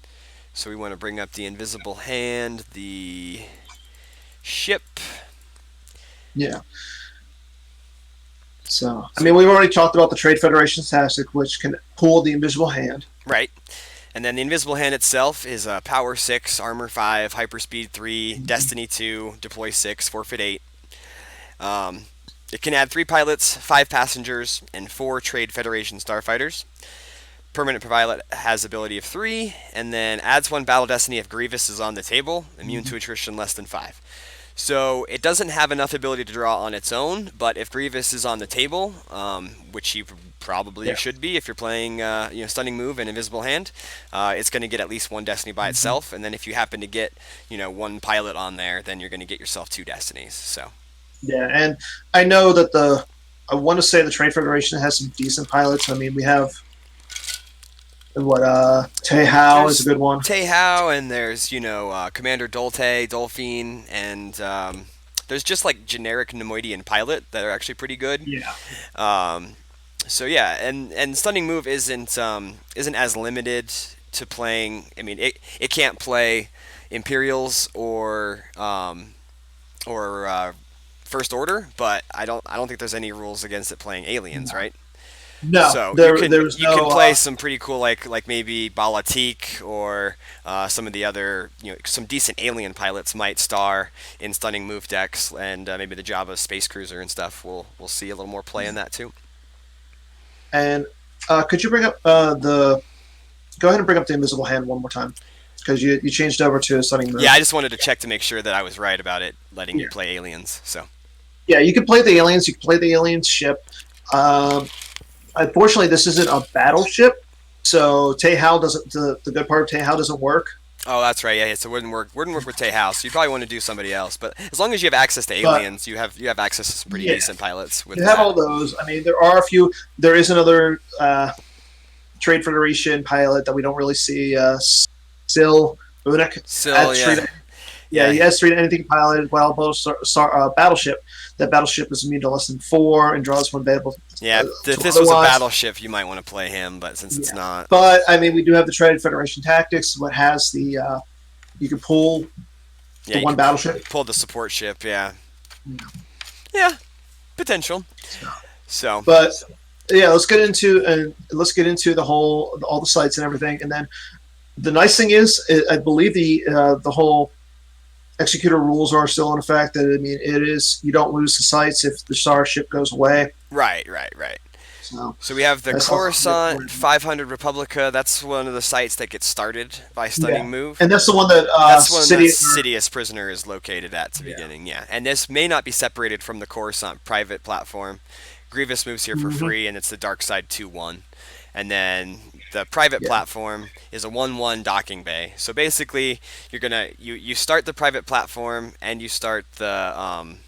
So we want to bring up the invisible hand, the ship. Yeah. So, I mean, we've already talked about the Trade Federation tactic, which can pull the invisible hand. Right. And then the invisible hand itself is Power 6, Armor 5, Hyperspeed 3, Destiny 2, Deploy 6, Forfeit 8. It can add 3 pilots, 5 passengers, and 4 Trade Federation starfighters. Permanent Pilot has ability of 3, and then adds 1 Battle Destiny if Grievous is on the table, immune to attrition less than 5. So it doesn't have enough ability to draw on its own, but if Grievous is on the table, which he probably should be if you're playing Stunning Move and Invisible Hand, it's going to get at least 1 Destiny by itself, and then if you happen to get 1 pilot on there, then you're going to get yourself 2 Destinies. So yeah, and I know that I want to say the Trade Federation has some decent pilots. I mean, we have Tehao is a good one. Tehao, and there's Commander Dolte, Dolphine, and there's just like generic Nemoidian pilot that are actually pretty good. Yeah. So yeah, and Stunning Move isn't as limited to playing. I mean, it can't play Imperials or First Order, but I don't think there's any rules against it playing aliens, right? No, so you can play some pretty cool like maybe Balatik or some of the other some decent alien pilots might star in Stunning Move decks, and maybe the Jabba Space Cruiser and stuff. We'll see a little more play in that too. And could you bring up go ahead and bring up the invisible hand one more time because you changed over to Stunning Move. Yeah, I just wanted to check to make sure that I was right about it letting you play aliens. So yeah, you can play the aliens. You can play the aliens ship. Unfortunately, this isn't a battleship, so Tehao doesn't. The good part of Tehao doesn't work. Oh, that's right. Yeah, so it wouldn't work with Tehao. So you probably want to do somebody else. But as long as you have access to aliens, you have access to some pretty decent pilots. You have all those. I mean, there are a few. There is another Trade Federation pilot that we don't really see. Sil Unik. Sil, yeah. He has 3 anything piloted while battleship. That battleship is immune to less than 4 and draws 1 battle. Yeah, if this was a battleship, you might want to play him, but since it's not. But I mean, we do have the Trade Federation tactics. What has the you can pull the 1 battleship. Pull the support ship. Yeah, potential. So, but yeah, let's get into all the sites and everything, and then the nice thing is, I believe the whole Executor rules are still in effect. That I mean, it is you don't lose the sites if the starship goes away. Right. So we have the Coruscant 500 Republica. That's one of the sites that gets started by Stunning Move, and that's the one that Sidious Prisoner is located at the beginning. Yeah, and this may not be separated from the Coruscant private platform. Grievous moves here for free, and it's the Darkside 2/1, and then the private platform is a 1/1 docking bay. So basically, you're gonna you start the private platform and you start the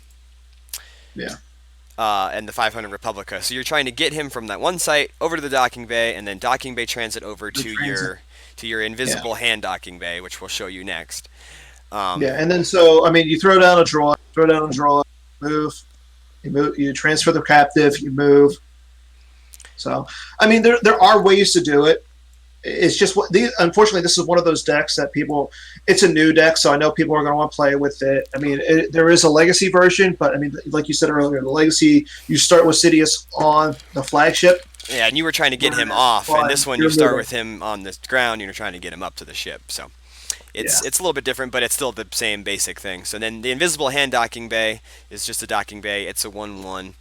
and the 500 Republica. So you're trying to get him from that one site over to the docking bay, and then docking bay transit over to your invisible hand docking bay, which we'll show you next. And then so I mean, you throw down a draw, move, you transfer the captive, you move. So, I mean, there are ways to do it. It's just unfortunately, this is one of those decks that it's a new deck, so I know people are going to want to play with it. I mean, there is a legacy version, but I mean, like you said earlier, the legacy, you start with Sidious on the flagship, Yeah, and you were trying to get him off, and this one you start with him on the ground, and you're trying to get him up to the ship. So it's a little bit different, but it's still the same basic thing. So then the invisible hand docking bay is just a docking bay. It's a 1-1.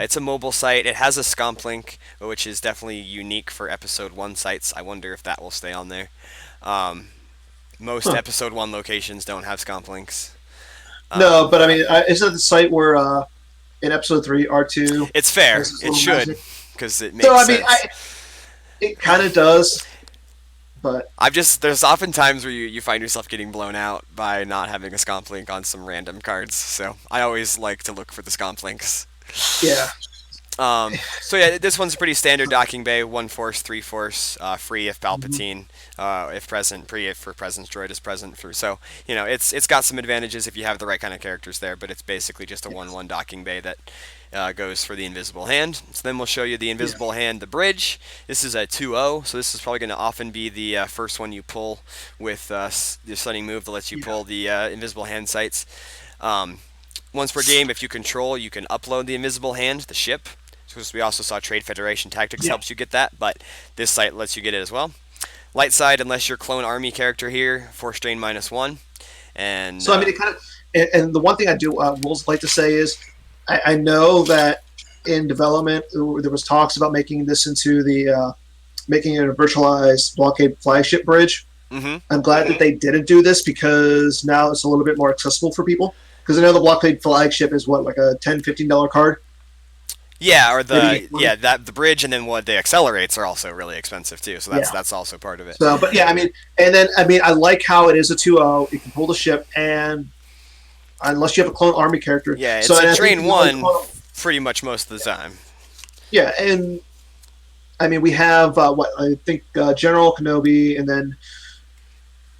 It's a mobile site. It has a scomp link, which is definitely unique for episode 1 sites. I wonder if that will stay on there. Most episode 1 locations don't have scomp links. No, but I mean, isn't it the site where in episode 3 R2? It's fair. It should, because it makes sense. So I mean, it kind of does. But there's often times where you find yourself getting blown out by not having a scomp link on some random cards. So I always like to look for the scomp links. Yeah. So yeah, this one's a pretty standard docking bay. 1 force, 3 force, free if Palpatine, if present, free if for presence droid is present. So it's got some advantages if you have the right kind of characters there. But it's basically just a 1-1 docking bay that goes for the invisible hand. So then we'll show you the invisible hand, the bridge. This is a 2-0, so this is probably going to often be the first one you pull with the stunning move that lets you pull the invisible hand sites. Once per game, if you control, you can upload the invisible hand, the ship. So we also saw Trade Federation Tactics helps you get that, but this site lets you get it as well. Light side, unless you're clone army character here, force drain -1. And so I mean, it kind of, and the one thing I do will like to say is, I know that in development there was talks about making this into making it a virtualized blockade flagship bridge. I'm glad that they didn't do this because now it's a little bit more accessible for people. Because I know the blockade flagship is what, like a $10, $15 card. Yeah, or the bridge, and then the accelerates are also really expensive too. So that's also part of it. So, but yeah, I mean, I like how it is a 2-0. You can pull the ship, and unless you have a clone army character, it's a train 1 pretty much most of the time. Yeah, and I mean we have I think General Kenobi, and then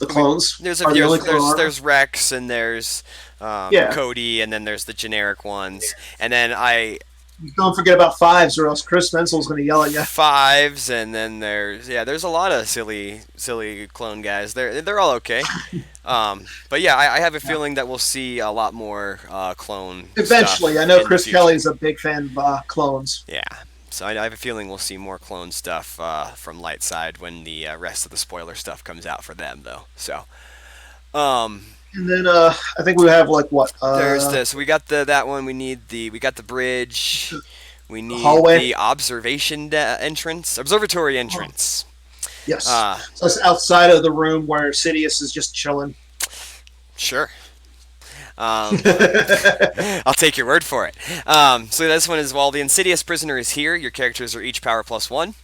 the clones. There's Rex, and there's Cody, and then there's the generic ones, and then don't forget about 5s, or else Chris Mensel's going to yell at you. 5s, and then there's a lot of silly clone guys. They're all okay, but yeah, I have a feeling that we'll see a lot more clone. Eventually, I know Chris Kelly's a big fan of clones. Yeah, so I have a feeling we'll see more clone stuff from Light Side when the rest of the spoiler stuff comes out for them, though. So. And then I think we have like what? There's this. We got that one. We got the bridge. We need the observatory entrance. Yes. So it's outside of the room where Sidious is just chilling. Sure. I'll take your word for it. So this one is, while the Insidious prisoner is here, your characters are each power +1.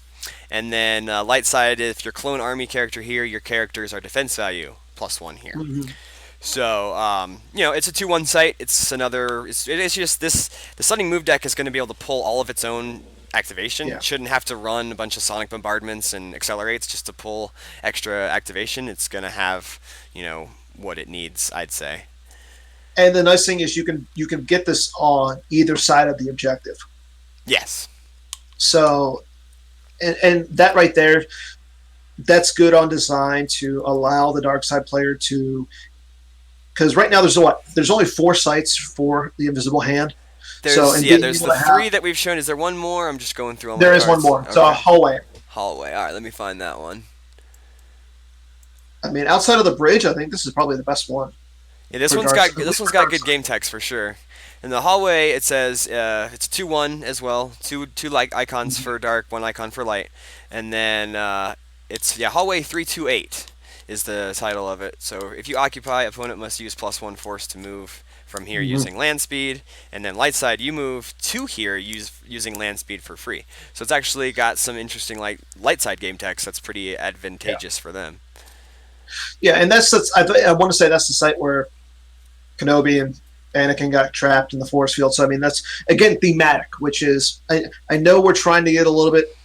And then light side, if your clone army character here, your characters are defense value +1 here. So, it's a 2-1 site. It's just this. The Stunning Move deck is going to be able to pull all of its own activation. It shouldn't have to run a bunch of sonic bombardments and accelerates just to pull extra activation. It's going to have, what it needs, I'd say. And the nice thing is you can get this on either side of the objective. Yes. So, and that right there, that's good on design to allow the dark side player to. Because right now there's only 4 sites for the invisible hand. There's the 3 that we've shown. Is there one more? I'm just going through all my cards. There is one more. Okay. So a hallway. Hallway. All right, let me find that one. I mean, outside of the bridge, I think this is probably the best one. Yeah, this one's got good game text for sure. In the hallway, it says it's a 2-1 as well. Two light icons for dark, 1 icon for light, and then it's hallway 328. Is the title of it. So if you occupy, opponent must use +1 force to move from here using land speed, and then light side, you move to here using land speed for free. So it's actually got some interesting light side game text that's pretty advantageous for them. Yeah, and I want to say that's the site where Kenobi and Anakin got trapped in the force field. So I mean that's again thematic, which is I know we're trying to get a little bit.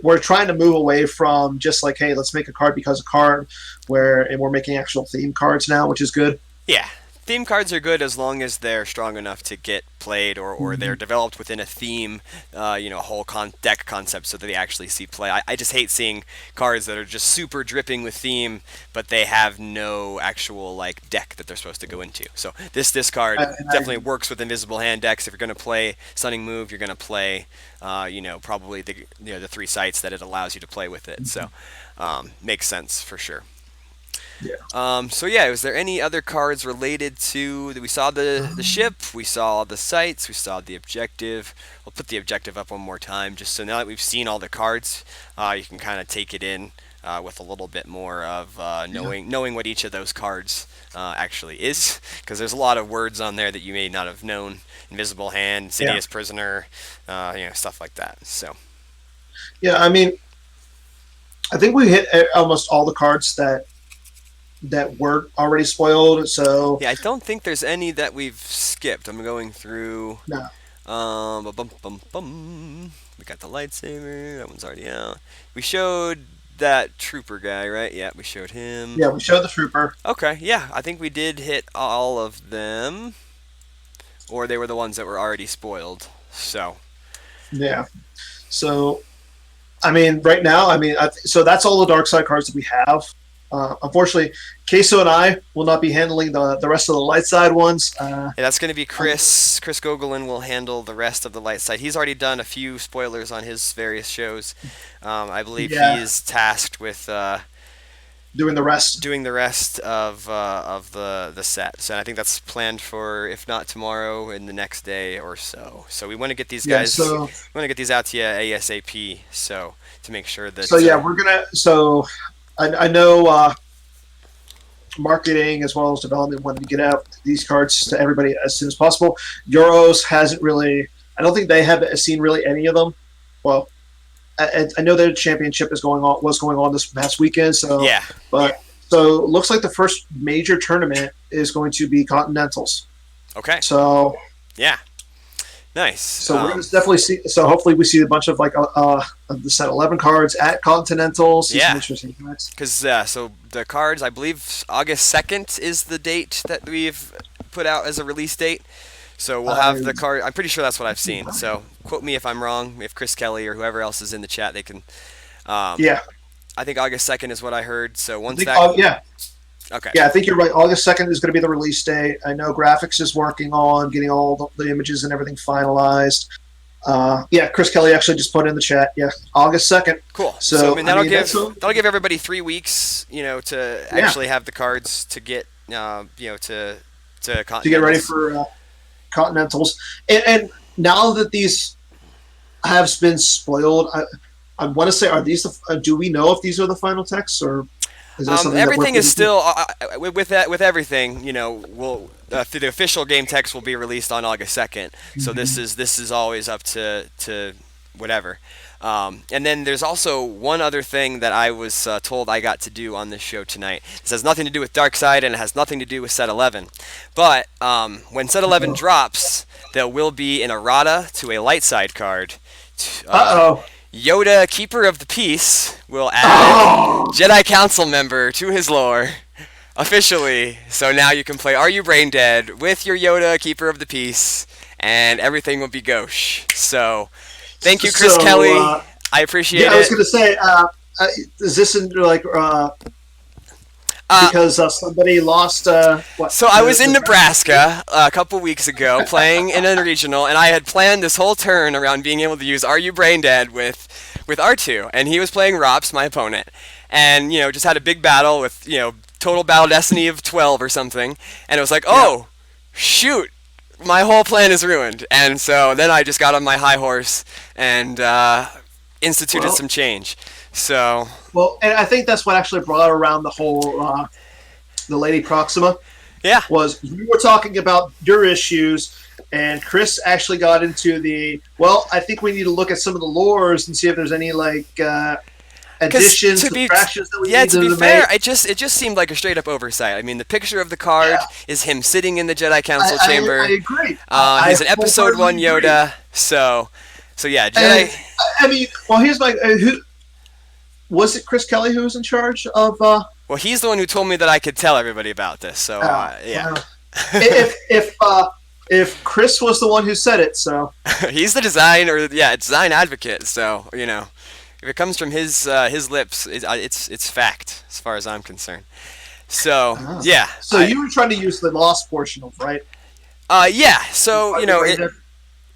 We're trying to move away from just like, hey, let's make a card because a card, and we're making actual theme cards now, which is good. Yeah, theme cards are good as long as they're strong enough to get played, or they're developed within a theme, a whole deck concept so that they actually see play. I just hate seeing cards that are just super dripping with theme, but they have no actual like deck that they're supposed to go into. So this card definitely works with Invisible Hand decks. If you're going to play Stunning Move, you're going to play, probably the 3 sites that it allows you to play with it. So makes sense for sure. Yeah. So yeah, was there any other cards related to? We saw the ship, we saw the sites, we saw the objective. We'll put the objective up one more time, just so now that we've seen all the cards, you can kind of take it in with a little bit more of knowing what each of those cards actually is, because there's a lot of words on there that you may not have known. Invisible Hand, Insidious Prisoner, stuff like that. So. Yeah, I mean, I think we hit almost all the cards that were already spoiled. So yeah, I don't think there's any that we've skipped. I'm going through. No. We got the lightsaber. That one's already out. We showed that trooper guy, right? Yeah, we showed him. Yeah, we showed the trooper. Okay, yeah, I think we did hit all of them, or they were the ones that were already spoiled. So. Yeah. So, I mean, right now, so that's all the dark side cards that we have. Unfortunately, Queso and I will not be handling the rest of the light side ones. Yeah, that's going to be Chris. Chris Gogolin will handle the rest of the light side. He's already done a few spoilers on his various shows. I believe he is tasked with doing the rest. Doing the rest of the set. So I think that's planned for, if not tomorrow, in the next day or so. So we want to get these guys. We want to get these out to you ASAP. So to make sure that. So yeah, we're gonna. So. I know marketing as well as development wanted to get out these cards to everybody as soon as possible. Euros hasn't really. I don't think they have seen really any of them. Well, I know their championship was going on this past weekend. So yeah, so it looks like the first major tournament is going to be Continentals. Okay. So yeah. Nice. So we're going to definitely see. So hopefully we see a bunch of the set 11 cards at Continentals. Yeah. Because so the cards, I believe August 2nd is the date that we've put out as a release date. So we'll have the card. I'm pretty sure that's what I've seen. So quote me if I'm wrong. If Chris Kelly or whoever else is in the chat, they can. Yeah. I think August 2nd is what I heard. So once yeah. Okay. Yeah, I think you're right. August 2nd is going to be the release date. I know Graphics is working on getting all the images and everything finalized. Yeah, Chris Kelly actually just put in the chat. Yeah, August 2nd. Cool. So that'll give everybody 3 weeks, to actually have the cards to get, to get ready for Continentals. And now that these have been spoiled, I want to say, are these do we know if these are the final texts or? Everything is still with everything. We'll the official game text will be released on August 2nd. So this is always up to whatever. And then there's also one other thing that I was told I got to do on this show tonight. This has nothing to do with Darkside and it has nothing to do with Set 11. But when Set 11 drops, there will be an errata to a light side card. Yoda, Keeper of the Peace, will add Jedi Council member to his lore officially. So now you can play Are You Brain Dead with your Yoda, Keeper of the Peace, and everything will be gauche. So thank you, Chris Kelly. I appreciate it. I was going to say, is this because somebody lost So I was in Nebraska a couple weeks ago playing in a regional, and I had planned this whole turn around being able to use Are You Brain Dead with R2, and he was playing Rops, my opponent, and just had a big battle with total battle destiny of 12 or something, and it was like, shoot, my whole plan is ruined. And so then I just got on my high horse and instituted some change. So and I think that's what actually brought around the whole the Lady Proxima. Yeah, was we were talking about your issues, and Chris actually got into I think we need to look at some of the lores and see if there's any additions, subtractions that we need to be fair, it just seemed like a straight up oversight. I mean, the picture of the card is him sitting in the Jedi Council chamber. I agree. He's an Episode 1 Yoda. So yeah, Jedi. Here's my who. Was it Chris Kelly who was in charge of? Well, he's the one who told me that I could tell everybody about this. So yeah. if Chris was the one who said it, so He's the design advocate. So if it comes from his lips, it's fact as far as I'm concerned. So yeah, So you were trying to use the lost portion of right? yeah. So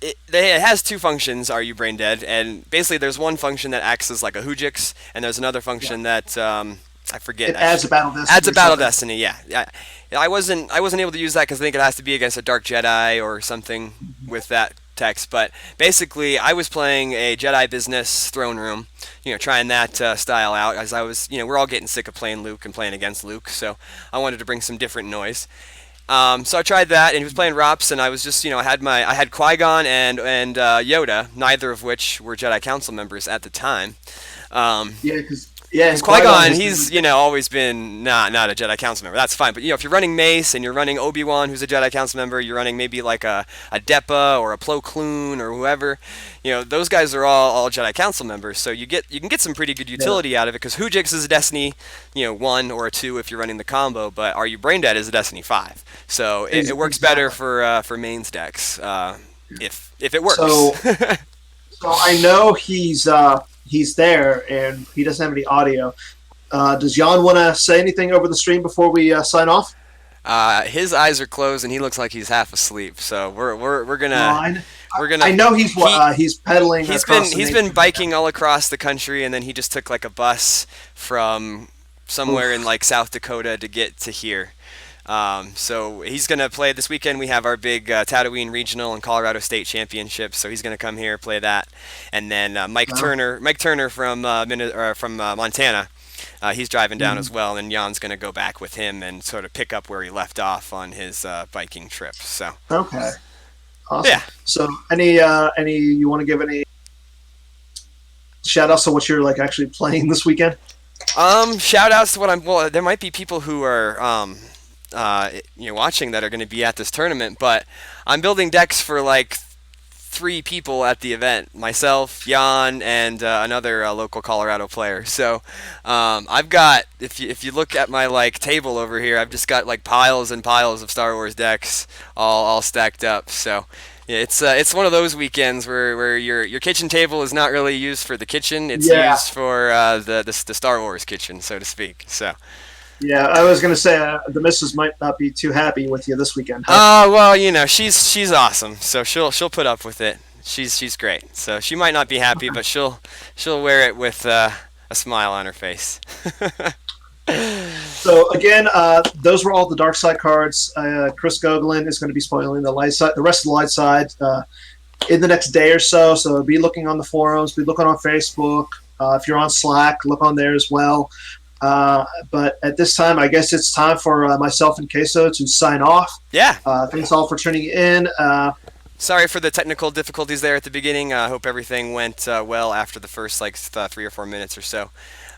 it has two functions. Are you brain dead? And basically, there's one function that acts as like a Hujix, and there's another function that I forget. It adds a battle destiny. Adds a battle destiny. Yeah. I wasn't able to use that because I think it has to be against a Dark Jedi or something with that text. But basically, I was playing a Jedi Business Throne Room, trying that style out as I was. We're all getting sick of playing Luke and playing against Luke, so I wanted to bring some different noise. So I tried that, and he was playing Rops, and I was just, I had Qui-Gon and Yoda, neither of which were Jedi Council members at the time. Because Qui-Gon, he's always been not a Jedi Council member. That's fine, but if you're running Mace and you're running Obi-Wan, who's a Jedi Council member, you're running maybe like a Depa or a Plo Koon or whoever. Those guys are all Jedi Council members, so you can get some pretty good utility out of it. Because Hujix is a Destiny, 1 or a 2 if you're running the combo, but Are You Brain Dead is a Destiny 5, so it works better for mains decks if it works. So I know he's there and he doesn't have any audio. Does Jan want to say anything over the stream before we sign off? His eyes are closed and he looks like he's half asleep. So we're gonna I know he's pedaling. He's been biking all across the country, and then he just took like a bus from somewhere in like South Dakota to get to here. So he's going to play this weekend. We have our big Tatooine Regional and Colorado State Championships, so he's going to come here play that. And then Mike Turner from Montana, he's driving down as well, and Jan's going to go back with him and sort of pick up where he left off on his biking trip. So okay, awesome. Yeah. So any you want to give any shout outs to what you're like actually playing this weekend? Shout outs to what there might be people who are watching that are going to be at this tournament, but I'm building decks for like 3 people at the event: myself, Jan, and another local Colorado player. So I've got, if you look at my like table over here, I've just got like piles and piles of Star Wars decks all stacked up. So it's one of those weekends where your kitchen table is not really used for the kitchen; it's used for the Star Wars kitchen, so to speak. So. Yeah, I was gonna say the missus might not be too happy with you this weekend. Well, she's awesome, so she'll put up with it. She's great, so she might not be happy, but she'll wear it with a smile on her face. So again, those were all the dark side cards. Chris Gogolin is going to be spoiling the light side, the rest of the light side, in the next day or so. So be looking on the forums, be looking on Facebook. If you're on Slack, look on there as well. But at this time, I guess it's time for myself and Queso to sign off. Yeah. Thanks all for tuning in. Sorry for the technical difficulties there at the beginning. I hope everything went well after the first 3 or 4 minutes or so.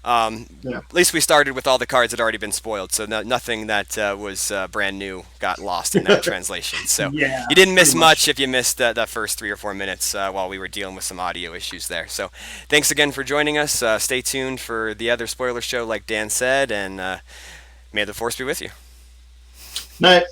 At least we started with all the cards that had already been spoiled, so nothing that was brand new got lost in that translation. So you didn't miss much if you missed that first 3 or 4 minutes while we were dealing with some audio issues there. So thanks again for joining us. Stay tuned for the other spoiler show, like Dan said, and may the Force be with you. Night.